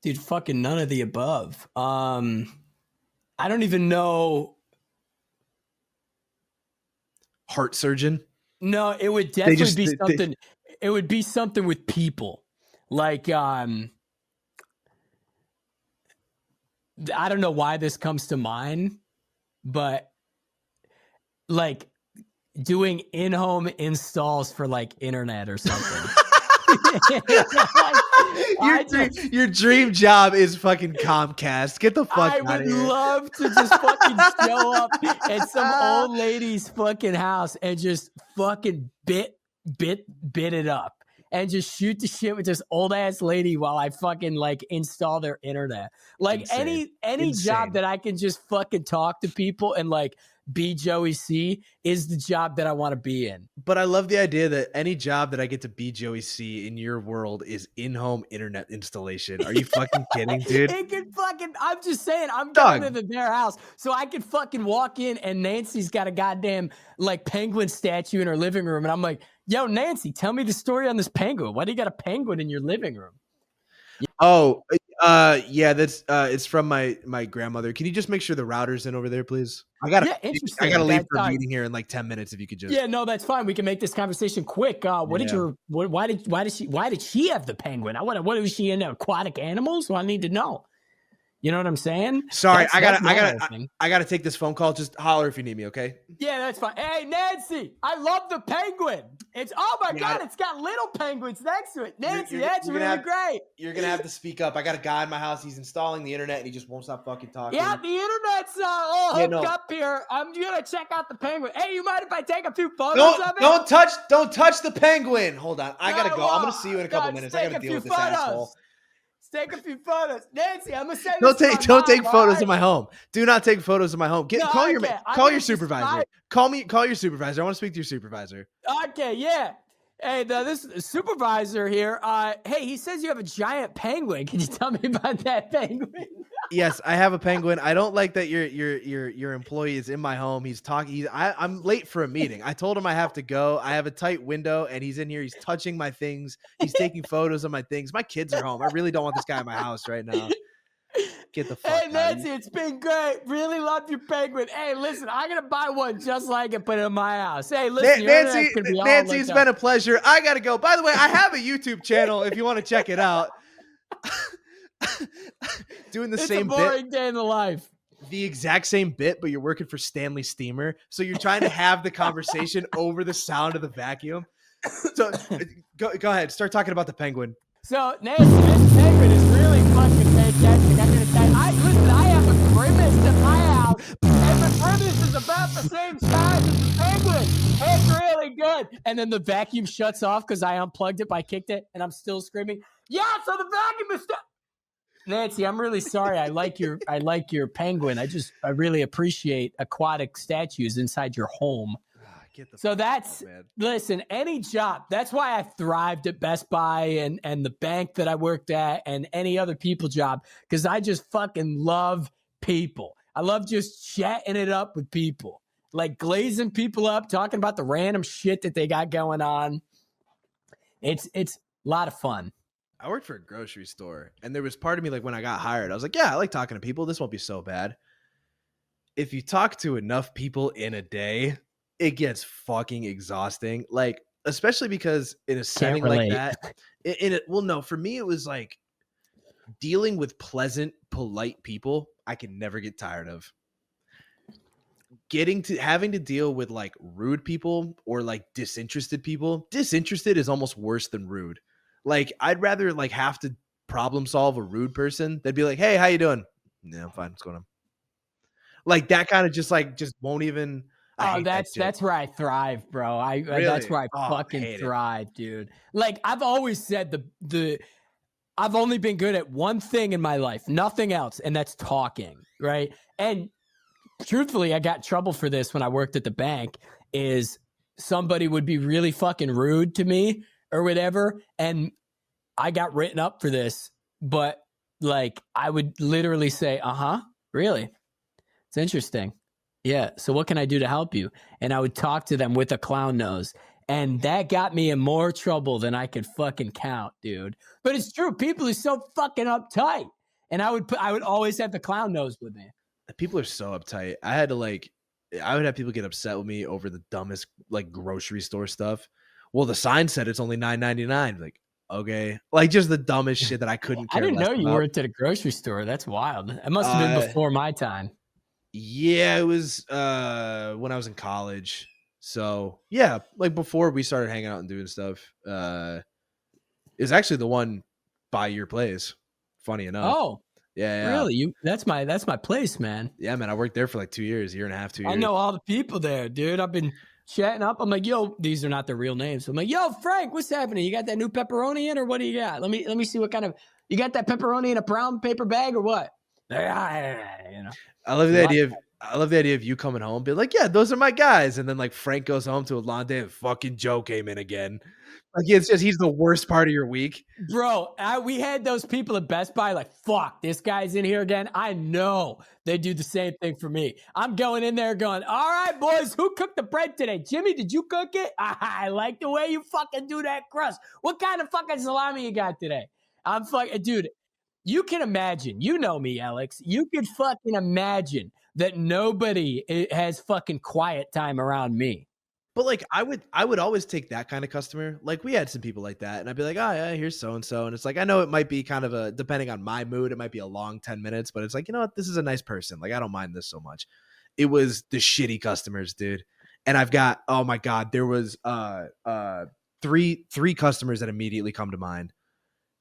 Dude, fucking none of the above. I don't even know. Heart surgeon? No, it would definitely be something. It would be something with people. Like, I don't know why this comes to mind, but like doing in-home installs for like internet or something. Your dream job is fucking Comcast. Get the fuck out of here. I would love to just fucking show up at some old lady's fucking house and just fucking bit it up. And just shoot the shit with this old ass lady while I fucking like install their internet. Like any job that I can just fucking talk to people and like be Joey C is the job that I want to be in. But I love the idea that any job that I get to be Joey C in your world is in-home internet installation. Are you fucking kidding, dude? It can fucking, I'm just saying, I'm going into their house so I can fucking walk in and Nancy's got a goddamn like penguin statue in her living room. And I'm like, yo, Nancy, tell me the story on this penguin. Why do you got a penguin in your living room? Oh, yeah, that's it's from my grandmother. Can you just make sure the router's in over there, please? I gotta leave for a meeting here in like 10 minutes. If you could just. Yeah, no, that's fine. We can make this conversation quick. Why did she have the penguin? What was she into? Aquatic animals? Well, I need to know. You know what I'm saying? Sorry, I gotta take this phone call. Just holler if you need me, okay? Yeah, that's fine. Hey, Nancy, I love the penguin. It's God, it's got little penguins next to it. Nancy, that's really great. You're gonna have to speak up. I got a guy in my house. He's installing the internet and he just won't stop fucking talking. Yeah, the internet's all hooked up here. I'm gonna check out the penguin. Hey, you mind if I take a few photos of it? Don't touch the penguin. Hold on, I gotta go. I'm gonna see you in a couple minutes. I gotta deal with this asshole. Take a few photos, Nancy. I'm gonna send. Don't take photos of my home. Do not take photos of my home. Call your supervisor. Call your supervisor. I want to speak to your supervisor. Okay, yeah. Hey, this supervisor here. Hey, he says you have a giant penguin. Can you tell me about that penguin? Yes, I have a penguin. I don't like that your employee is in my home. He's talking. I'm late for a meeting. I told him I have to go. I have a tight window, and he's in here. He's touching my things. He's taking photos of my things. My kids are home. I really don't want this guy in my house right now. Get the fuck out. Hey, Nancy, it's been great. Really love your penguin. Hey, listen, I'm going to buy one just like it, put it in my house. Hey, listen, Nancy, it's been a pleasure. I got to go. By the way, I have a YouTube channel if you want to check it out. Doing the same bit. It's a boring day in the life. The exact same bit, but you're working for Stanley Steamer. So you're trying to have the conversation over the sound of the vacuum. So go ahead. Start talking about the penguin. So, Nancy, this penguin is really fucking fantastic. I'm going to tell you. I have a grimace at my house, and the grimace is about the same size as the penguin. It's really good. And then the vacuum shuts off because I unplugged it, I kicked it, and I'm still screaming, yeah, so the vacuum is stuck. Nancy, I'm really sorry. I like your penguin. I really appreciate aquatic statues inside your home. So that's, listen, any job. That's why I thrived at Best Buy and the bank that I worked at and any other people job, because I just fucking love people. I love just chatting it up with people, like glazing people up, talking about the random shit that they got going on. It's a lot of fun. I worked for a grocery store, and there was part of me like when I got hired, I was like, yeah, I like talking to people. This won't be so bad. If you talk to enough people in a day, it gets fucking exhausting. Like, especially because in a Can't setting like relate. that, in it, well, no, for me, it was like dealing with pleasant, polite people. I can never get tired of getting to having to deal with like rude people or like disinterested people. Disinterested is almost worse than rude. Like, I'd rather like have to problem solve a rude person than be like, hey, how you doing? Yeah, I'm fine. What's going on? Like that kind of just won't even. I Oh, hate that shit. that's where I thrive, bro. That's Really? where I Oh, I fucking hate it. thrive, dude. Like I've always said the I've only been good at one thing in my life, nothing else, and that's talking, right? And truthfully, I got in trouble for this when I worked at the bank. Is somebody would be really fucking rude to me or whatever, and I got written up for this, but like I would literally say, really? It's interesting. Yeah. So what can I do to help you? And I would talk to them with a clown nose. And that got me in more trouble than I could fucking count, dude. But it's true. People are so fucking uptight. And I would always have the clown nose with me. People are so uptight. I had to like, I would have people get upset with me over the dumbest like grocery store stuff. Well, the sign said it's only $9.99. Like, okay, like just the dumbest shit that I couldn't I care didn't less know you about. worked at a grocery store. That's wild. It must have been Uh, before my time. yeah, it was when I was in college. So yeah, like before we started hanging out and doing stuff. Is actually the one by your place. Funny enough. Oh, Yeah, yeah. really? That's my place, man. Yeah, man. I worked there for like 2 years, year and a half, 2 I years. know all the people there, dude. I've been chatting up. I'm like, yo, these are not their real names. I'm like, yo, Frank, what's happening? You got that new pepperoni in, or what do you got? Let me see what kind of you got that pepperoni in a brown paper bag or what? You know, I love the what? idea of I love the idea of you coming home, be like, yeah, those are my guys. And then like Frank goes home to a lawn day and fucking Joe came in again. Like it's just he's the worst part of your week. Bro, we had those people at Best Buy like, fuck, this guy's in here again. I know they do the same thing for me. I'm going in there going, all right, boys, who cooked the bread today? Jimmy, did you cook it? I like the way you fucking do that crust. What kind of fucking salami you got today? I'm fucking, dude, you can imagine, you know me, Alex. You could fucking imagine that nobody has fucking quiet time around me. But like I would always take that kind of customer. Like we had some people like that, and I'd be like, oh yeah, here's so and so. And it's like I know it might be kind of a depending on my mood, it might be a long 10 minutes, but it's like, you know what, this is a nice person. Like I don't mind this so much. It was the shitty customers, dude. And I've got oh my god, there was three customers that immediately come to mind.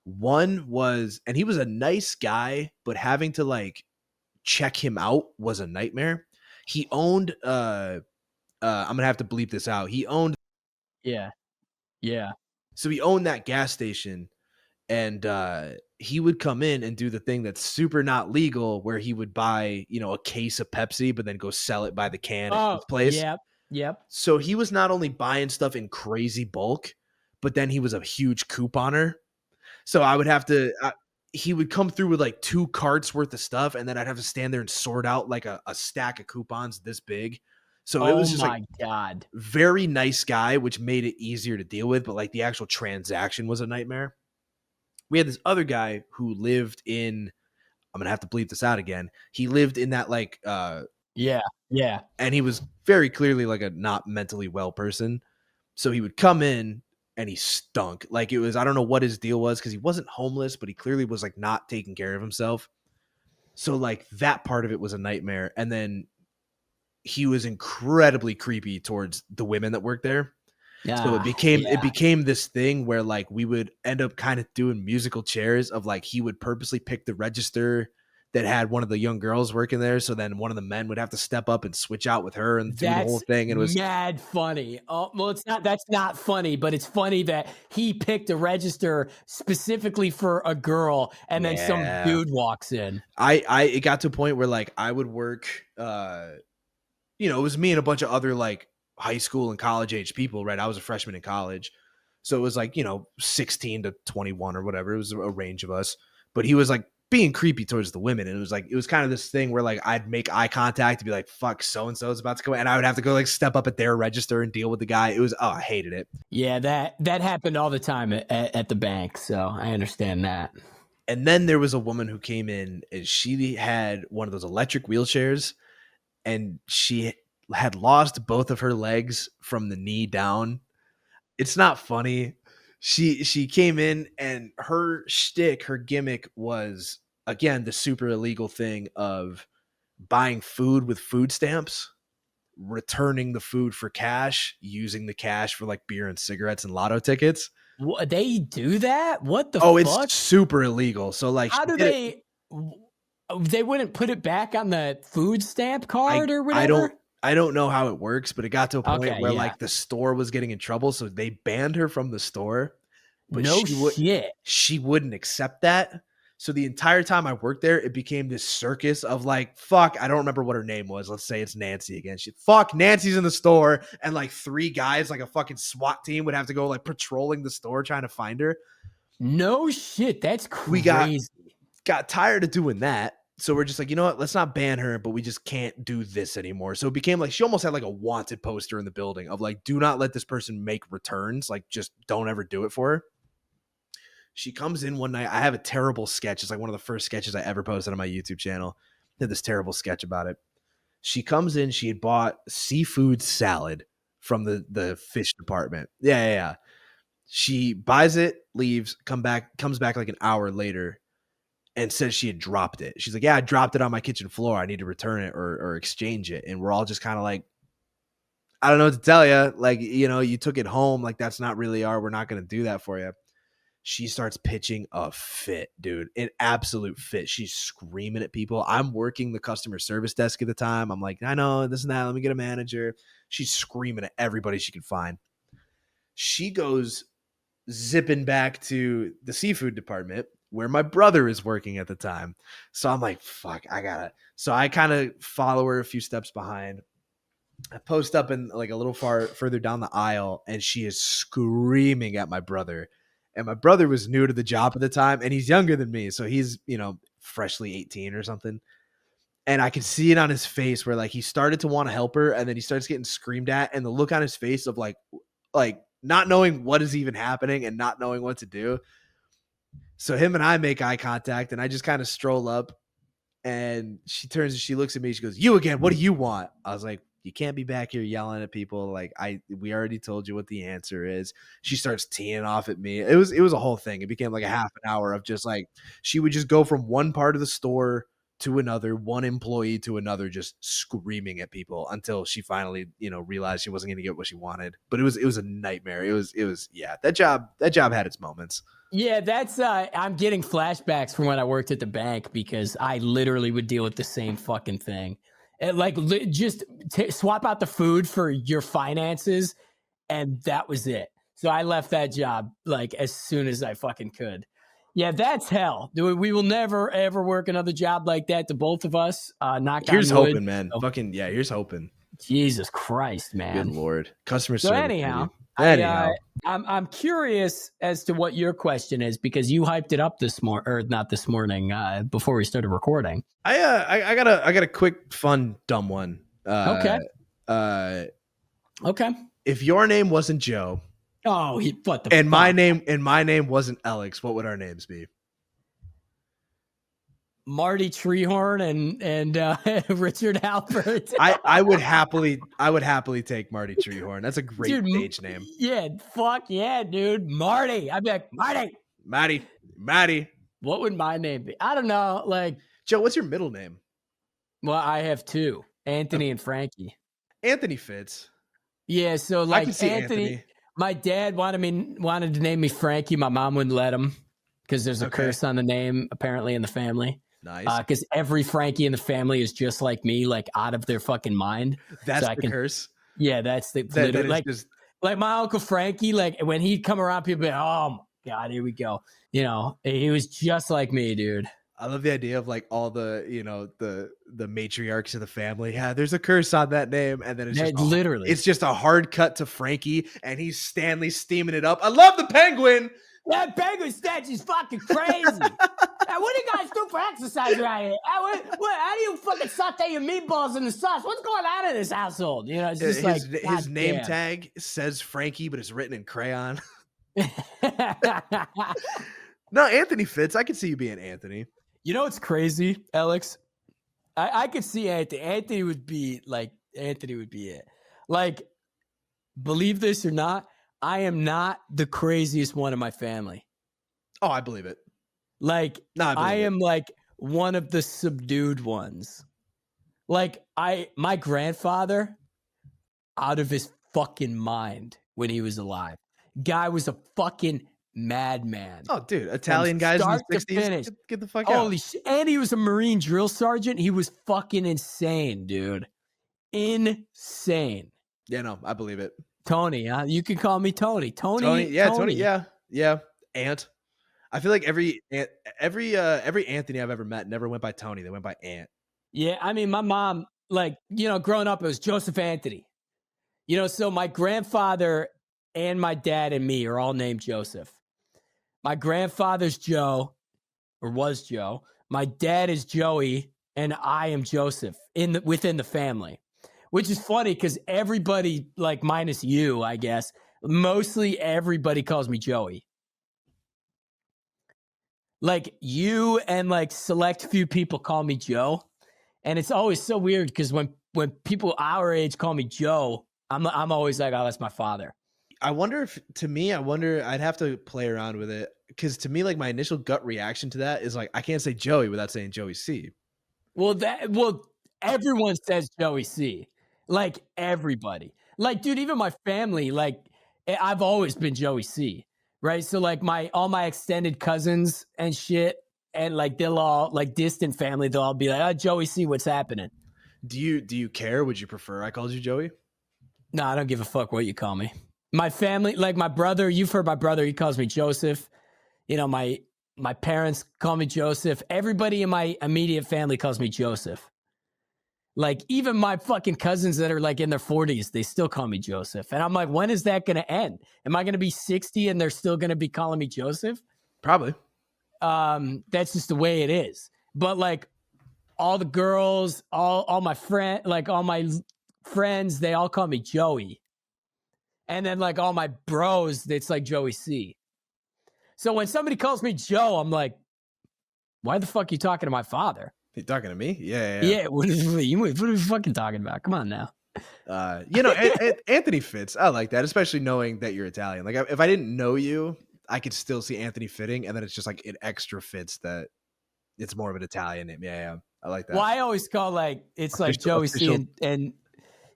One was, and he was a nice guy, but having to like check him out was a nightmare. He owned I'm gonna have to bleep this out. He owned Yeah. Yeah. so he owned that gas station, and he would come in and do the thing that's super not legal, where he would buy, you know, a case of Pepsi, but then go sell it by the can at his Oh, place. yep. Yep. So he was not only buying stuff in crazy bulk, but then he was a huge couponer. So I would have to. He would come through with like 2 carts worth of stuff, and then I'd have to stand there and sort out like a stack of coupons this big. So it Oh was just like my God. very nice guy, which made it easier to deal with, but like the actual transaction was a nightmare. We had this other guy who lived in, I'm gonna have to bleep this out again. He lived in that like Yeah. Yeah. and he was very clearly like a not mentally well person. So he would come in and he stunk. Like it was, I don't know what his deal was because he wasn't homeless, but he clearly was like not taking care of himself. So like that part of it was a nightmare. And then he was incredibly creepy towards the women that worked there. So it Yeah. became it Yeah. became this thing where like we would end up kind of doing musical chairs of like he would purposely pick the register that had one of the young girls working there. So then one of the men would have to step up and switch out with her and do the whole That's thing. And it was mad funny. Oh, well, that's not funny, but it's funny that he picked a register specifically for a girl and then some yeah. dude walks in. I it got to a point where like I would work you know, it was me and a bunch of other like high school and college age people, right? I was a freshman in college. So it was like, you know, 16 to 21 or whatever. It was a range of us. But he was like being creepy towards the women. And it was kind of this thing where like I'd make eye contact to be like, fuck, so and so is about to come, and I would have to go like step up at their register and deal with the guy. It was, oh, I hated it. Yeah, that happened all the time at the bank, so I understand that. And then there was a woman who came in and she had one of those electric wheelchairs, and she had lost both of her legs from the knee down. It's not funny. She came in and her shtick, her gimmick was again the super illegal thing of buying food with food stamps, returning the food for cash, using the cash for like beer and cigarettes and lotto tickets. What, they do that? What the Oh, fuck? it's super illegal. So like, how do they? They wouldn't put it back on the food stamp card or whatever. I don't know how it works, but it got to a point Okay, where yeah. like the store was getting in trouble, so they banned her from the store. But No shit. she wouldn't accept that. So the entire time I worked there, it became this circus of like, fuck, I don't remember what her name was. Let's say it's Nancy again. Fuck, Nancy's in the store, and like 3 guys, like a fucking SWAT team, would have to go like patrolling the store trying to find her. No shit. That's crazy. We got tired of doing that. So we're just like, you know what? Let's not ban her, but we just can't do this anymore. So it became like she almost had like a wanted poster in the building of like, do not let this person make returns. Like, just don't ever do it for her. She comes in one night. I have a terrible sketch. It's like one of the first sketches I ever posted on my YouTube channel. I did this terrible sketch about it. She comes in. She had bought seafood salad from the fish department. Yeah. She buys it, leaves, comes back like an hour later, and says she had dropped it. She's like, yeah, I dropped it on my kitchen floor. I need to return it or exchange it. And we're all just kind of like, I don't know what to tell you. Like, you know, you took it home. Like, that's not really we're not going to do that for you. She starts pitching a fit, dude, an absolute fit. She's screaming at people. I'm working the customer service desk at the time. I'm like, I know this and that. Let me get a manager. She's screaming at everybody she can find. She goes zipping back to the seafood department where my brother is working at the time. So I'm like, fuck, I gotta. So I kind of follow her a few steps behind. I post up in like a little further down the aisle, and she is screaming at my brother. And my brother was new to the job at the time, and he's younger than me. So he's, you know, freshly 18 or something. And I could see it on his face where like he started to want to help her, and then he starts getting screamed at, and the look on his face of like not knowing what is even happening and not knowing what to do. So him and I make eye contact, and I just kind of stroll up, and she turns and she looks at me. She goes, "You again? What do you want?" I was like, "You can't be back here yelling at people. Like we already told you what the answer is." She starts teeing off at me. It was a whole thing. It became like a half an hour of just like, she would just go from one part of the store to another, one employee to another, just screaming at people until she finally, you know, realized she wasn't going to get what she wanted. But it was a nightmare. It was yeah. That job had its moments. Yeah, that's I'm getting flashbacks from when I worked at the bank, because I literally would deal with the same fucking thing. And like just swap out the food for your finances, and that was it. So I left that job like as soon as I fucking could. Yeah, that's hell. We will never ever work another job like that. To both of us. Here's on wood. hoping, man. Fucking yeah. Here's hoping. Jesus Christ, man. Good Lord. Customer So service. anyhow. Anyhow. I'm curious as to what your question is, because you hyped it up this morning, or not this morning, before we started recording. I got a quick, fun, dumb one. Okay. If your name wasn't Joe, what the and fuck? my name wasn't Alex, what would our names be? Marty Treehorn and Richard Albert. I would happily take Marty Treehorn. That's a great stage name. Yeah, fuck yeah, dude. Marty. I'd be like, Marty. What would my name be? I don't know. Like, Joe, what's your middle name? Well, I have 2, Anthony and Frankie. Anthony fits. Yeah, so like I can see Anthony. My dad wanted to name me Frankie. My mom wouldn't let him, because there's a curse on the name apparently in the family. Nice. Because every Frankie in the family is just like me, like out of their fucking mind. That's the curse. Yeah, that's the like my Uncle Frankie. Like when he'd come around, people be like, "Oh my God, here we go." You know, he was just like me, dude. I love the idea of like all the, you know, the matriarchs of the family. Yeah, there's a curse on that name, and then it's just a hard cut to Frankie, and he's Stanley steaming it up. I love the penguin. That bagel stench is fucking crazy. What do you guys do for exercise around here? How do you fucking saute your meatballs in the sauce? What's going on in this household? You know, it's just like His name tag says Frankie, but it's written in crayon. No, Anthony fits. I could see you being Anthony. You know what's crazy, Alex? I could see Anthony. Anthony would be it. Like, believe this or not, I am not the craziest one in my family. Oh, I believe it. Like, I am like one of the subdued ones. Like, my grandfather, out of his fucking mind when he was alive. Guy was a fucking madman. Oh, dude, Italian guys in the 60s. Get the fuck out. Holy shit. And he was a Marine drill sergeant. He was fucking insane, dude. Insane. Yeah, no, I believe it. Tony, you can call me Tony. Tony. Yeah. Ant. I feel like every Anthony I've ever met never went by Tony. They went by Ant. Yeah, I mean, my mom, like, you know, growing up, it was Joseph Anthony. You know, so my grandfather and my dad and me are all named Joseph. My grandfather's Joe, or was Joe. My dad is Joey, and I am Joseph within the family, which is funny because everybody, like minus you, I guess, mostly everybody calls me Joey. Like you and like select few people call me Joe, and it's always so weird because when people our age call me Joe, I'm always like, oh, that's my father. I wonder if, to me, I'd have to play around with it. Because to me, like my initial gut reaction to that is like, I can't say Joey without saying Joey C. Well, everyone says Joey C. Like everybody. Like, dude, even my family, like I've always been Joey C. Right. So like all my extended cousins and shit, and like they'll all like distant family, they'll all be like, oh, Joey C, what's happening? Do you care? Would you prefer I called you Joey? No, I don't give a fuck what you call me. My family, like my brother, you've heard my brother, he calls me Joseph. You know, my parents call me Joseph. Everybody in my immediate family calls me Joseph. Like even my fucking cousins that are like in their 40s, they still call me Joseph. And I'm like, when is that going to end? Am I going to be 60 and they're still going to be calling me Joseph? Probably. That's just the way it is. But like all the girls, all my friends, they all call me Joey. And then like all my bros, it's like Joey C. So when somebody calls me Joe, I'm like, why the fuck are you talking to my father? You talking to me? Yeah. Yeah, what are you fucking talking about? Come on now. You know, Anthony fits. I like that, especially knowing that you're Italian. Like if I didn't know you, I could still see Anthony fitting, and then it's just like it extra fits that it's more of an Italian name. Yeah. I like that. Well, I always call like it's like Joey C and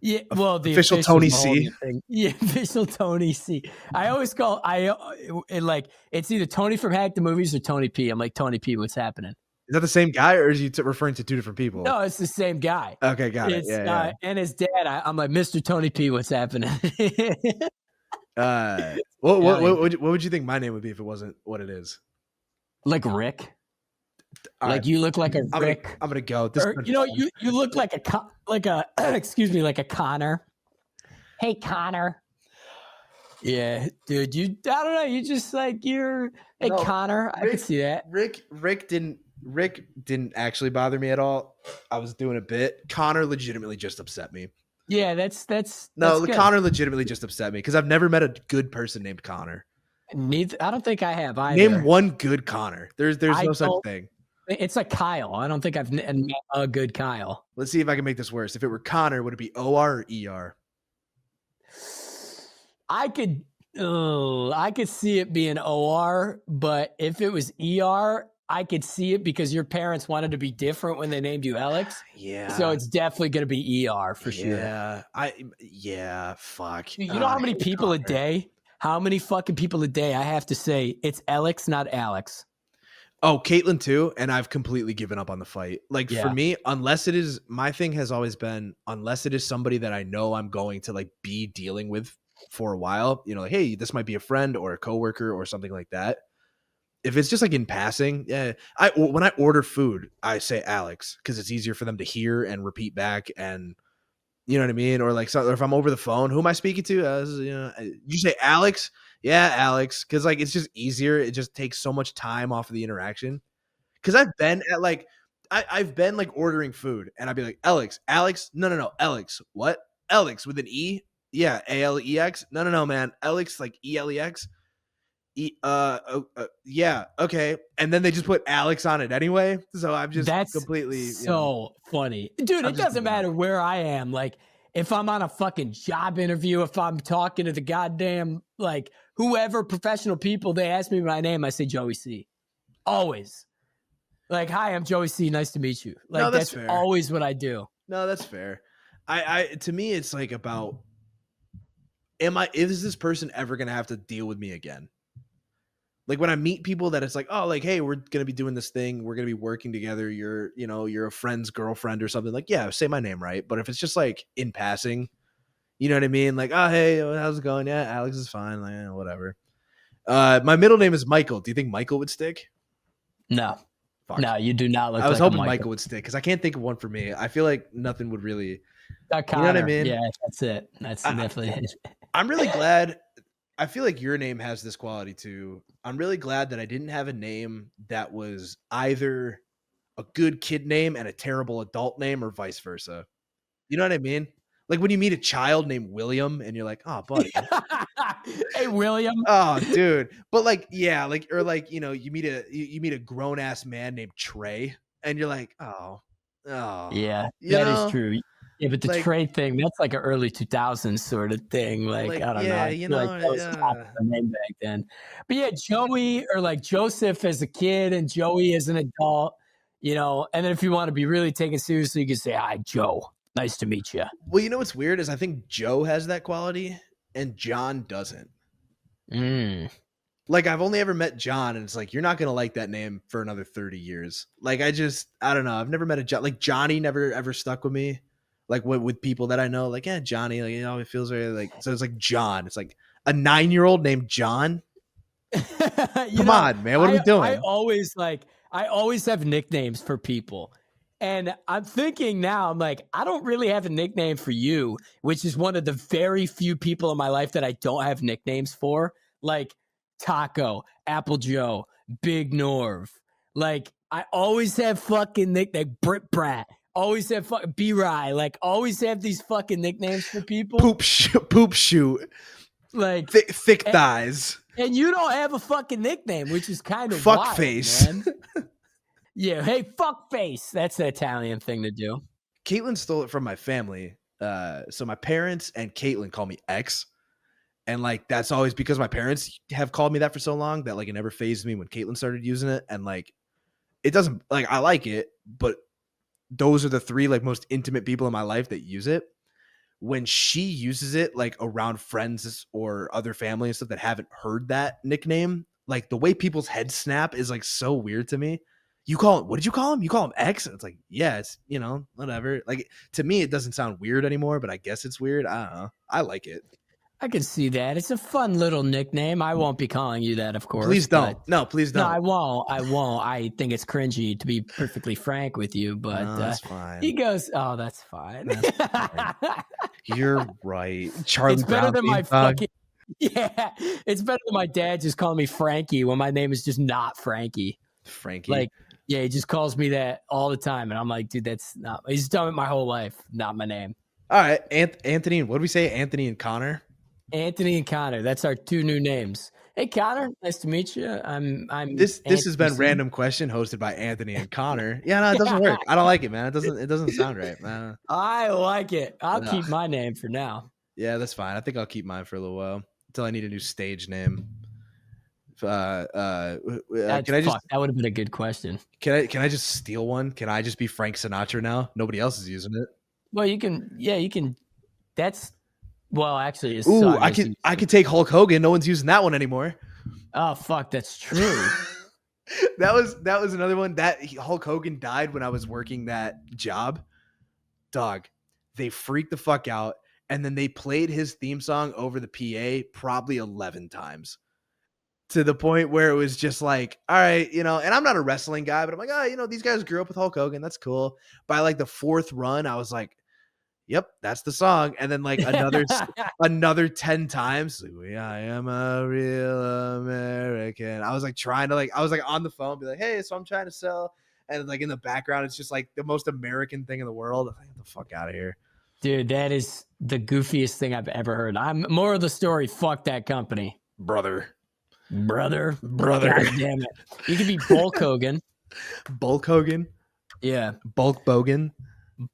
yeah, well, the official Tony C. Yeah, official Tony C. I always call like it's either Tony from Hack the Movies or Tony P. I'm like, Tony P, what's happening? Is that the same guy, or is you referring to two different people? No, it's the same guy. Okay, got it. Yeah. And his dad, I'm like, Mr. Tony P, what's happening? What would you think my name would be if it wasn't what it is? Like Rick. All like right. you look like a Rick. I'm gonna go. You know, you look like a excuse me, like a Connor. Hey, Connor. Yeah, dude. I don't know. You just like you're. Hey, no, Connor. I could see that. Rick didn't actually bother me at all. I was doing a bit. Connor legitimately just upset me. Yeah, that's no. That's Connor legitimately just upset me because I've never met a good person named Connor. I don't think I have either. Name one good Connor. There's no such thing. It's like Kyle. I don't think I've met a good Kyle. Let's see if I can make this worse. If it were Connor, would it be OR or ER? I could see it being OR, but if it was ER, I could see it because your parents wanted to be different when they named you Elex. Yeah. So it's definitely going to be ER for sure. Yeah. Fuck. You know how many people Connor. A day? How many fucking people a day I have to say it's Elex, not Alex? Oh, Caitlin too, and I've completely given up on the fight. Like for me, unless it is, my thing has always been, unless it is somebody that I know I'm going to like be dealing with for a while, you know, like, hey, this might be a friend or a coworker or something like that. If it's just like in passing, when I order food, I say Alex because it's easier for them to hear and repeat back, and you know what I mean. Or like, or if I'm over the phone, who am I speaking to? You know, you say Alex. Yeah, Alex, because like it's just easier. It just takes so much time off of the interaction. Because I've been at like I've been like ordering food, and I'd be like, Alex, Alex, no, Alex, what? Alex with an E? Yeah, Alex. No, man, Alex like Elex. Yeah, okay. And then they just put Alex on it anyway. So I'm just That's completely, so funny. Dude, I'm it just doesn't giving up. matter where I am. Like, if I'm on a fucking job interview, if I'm talking to the goddamn, like, whoever, professional people, they ask me my name, I say Joey C. Always. Like, hi, I'm Joey C. Nice to meet you. No, Like, that's that's fair. always what I do. No, that's fair. I to me, it's like about, is this person ever gonna have to deal with me again? Like when I meet people that it's like, oh, like, hey, we're gonna be doing this thing, we're gonna be working together. You're a friend's girlfriend or something. Like, yeah, say my name right. But if it's just like in passing, you know what I mean? Like, oh, hey, how's it going? Yeah, Alex is fine. Like, whatever. My middle name is Michael. Do you think Michael would stick? No, Fuck. no, you do not look I was like a hoping Michael. Michael would stick because I can't think of one for me. I feel like nothing would really, you know what I Connor. mean? Yeah, that's it. That's I, definitely it. I'm really glad. I feel like your name has this quality too. I'm really glad that I didn't have a name that was either a good kid name and a terrible adult name or vice versa. You know what I mean? Like when you meet a child named William and you're like, "Oh, buddy." Hey, William. Oh, dude. But like, yeah, like or like, you meet a grown ass man named Trey and you're like, "Oh. Oh." Yeah, You that is know? true. Yeah, but the Like trade thing, that's like an early 2000s sort of thing. Like, I don't know. yeah, I feel like that was a popular name back then. But yeah, Joey or like Joseph as a kid and Joey as an adult, and then if you want to be really taken seriously, you can say, hi, Joe. Nice to meet you. well, you know what's weird is I think Joe has that quality and John doesn't. Mm. Like I've only ever met John, and it's like you're not gonna like that name for another 30 years. Like I don't know. I've never met a John. Like Johnny never ever stuck with me. Like with people that I know, like yeah, Johnny. Like it feels very like so. It's like John. It's like a 9-year-old named John. you Come know, on, man. What are we I doing? always I always have nicknames for people. And I'm thinking now, I'm like, I don't really have a nickname for you, which is one of the very few people in my life that I don't have nicknames for. Like Taco, Apple Joe, Big Norv. Like, I always have fucking nickname Brit Brat. Always have fucking B Rye. Like, always have these fucking nicknames for people. Poop shoot. Like, Thick thighs. and you don't have a fucking nickname, which is kind of Fuck wild, face. man. Yeah, hey, fuck face. That's the Italian thing to do. Caitlin stole it from my family. So my parents and Caitlin call me X. And like that's always because my parents have called me that for so long that like it never phased me when Caitlin started using it. And like it doesn't like I like it, but those are the three like most intimate people in my life that use it. When she uses it like around friends or other family and stuff that haven't heard that nickname, like the way people's heads snap is like so weird to me. You call him, what did you call him? You call him X? And it's like, yeah, it's, whatever. Like to me, it doesn't sound weird anymore, but I guess it's weird. I don't know. I like it. I can see that. It's a fun little nickname. I won't be calling you that, of course. Please don't. No, please No, don't. I won't. I won't. I think it's cringy to be perfectly frank with you, but No, that's fine. he goes, "Oh, that's fine." That's fine. You're right. Charlie It's better Brown than my theme song. fucking yeah. It's better than my dad just calling me Frankie when my name is just not Frankie. Frankie. Like, yeah, he just calls me that all the time, and I'm like, dude, that's not. He's done it my whole life, not my name. All right, Anthony. What do we say? Anthony and Connor. Anthony and Connor. That's our two new names. Hey, Connor, nice to meet you. I'm. This has been Anthony. Random Question hosted by Anthony and Connor. Yeah, no, it doesn't work. I don't like it, man. It doesn't sound right. I like it. I'll Ugh. keep my name for now. Yeah, that's fine. I think I'll keep mine for a little while until I need a new stage name. Can I just that would have been a good question. can I just steal one? Can I just be Frank Sinatra now? Nobody else is using it. Well, you can. Yeah, you can. That's well, actually, his Ooh, son I could take Hulk Hogan. No one's using that one anymore. Oh fuck, that's true. that was another one that Hulk Hogan died when I was working that job. Dog, they freaked the fuck out, and then they played his theme song over the PA probably 11 times. To the point where it was just like, all right, and I'm not a wrestling guy, but I'm like, these guys grew up with Hulk Hogan. That's cool. By like the fourth run, I was like, yep, that's the song. And then like another 10 times, like, I am a real American. I was like trying to I was like on the phone, be like, hey, so I'm trying to sell. And like in the background, it's just like the most American thing in the world. I'm like, get the fuck out of here. Dude, that is the goofiest thing I've ever heard. I'm more of the story. Fuck that company. Brother. God damn it. You could be Bulk Hogan. Bulk Hogan? Yeah. Bulk Bogan?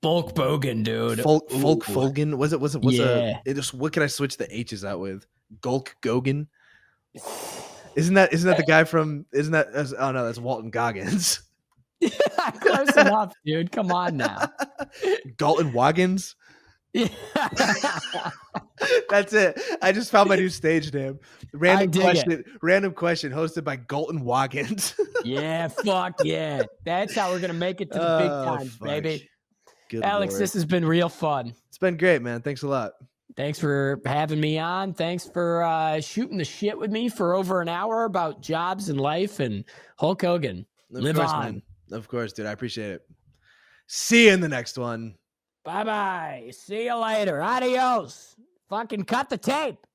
Bulk Bogan, dude. Folk Fogan? What can I switch the H's out with? Gulk Gogan? Isn't that the guy from, oh no, that's Walton Goggins. Close enough, dude. Come on now. Galton Waggins? Yeah. That's it. I just found my new stage name. Random question hosted by Galton Waggins. Yeah, fuck yeah. That's how we're gonna make it to the big times, baby. Good Alex, Lord. this has been real fun. It's been great, man. Thanks a lot. Thanks for having me on. Thanks for shooting the shit with me for over an hour about jobs and life and Hulk Hogan. Live on. Man. Of course, dude. I appreciate it. See you in the next one. Bye-bye. See you later. Adios. Fucking cut the tape.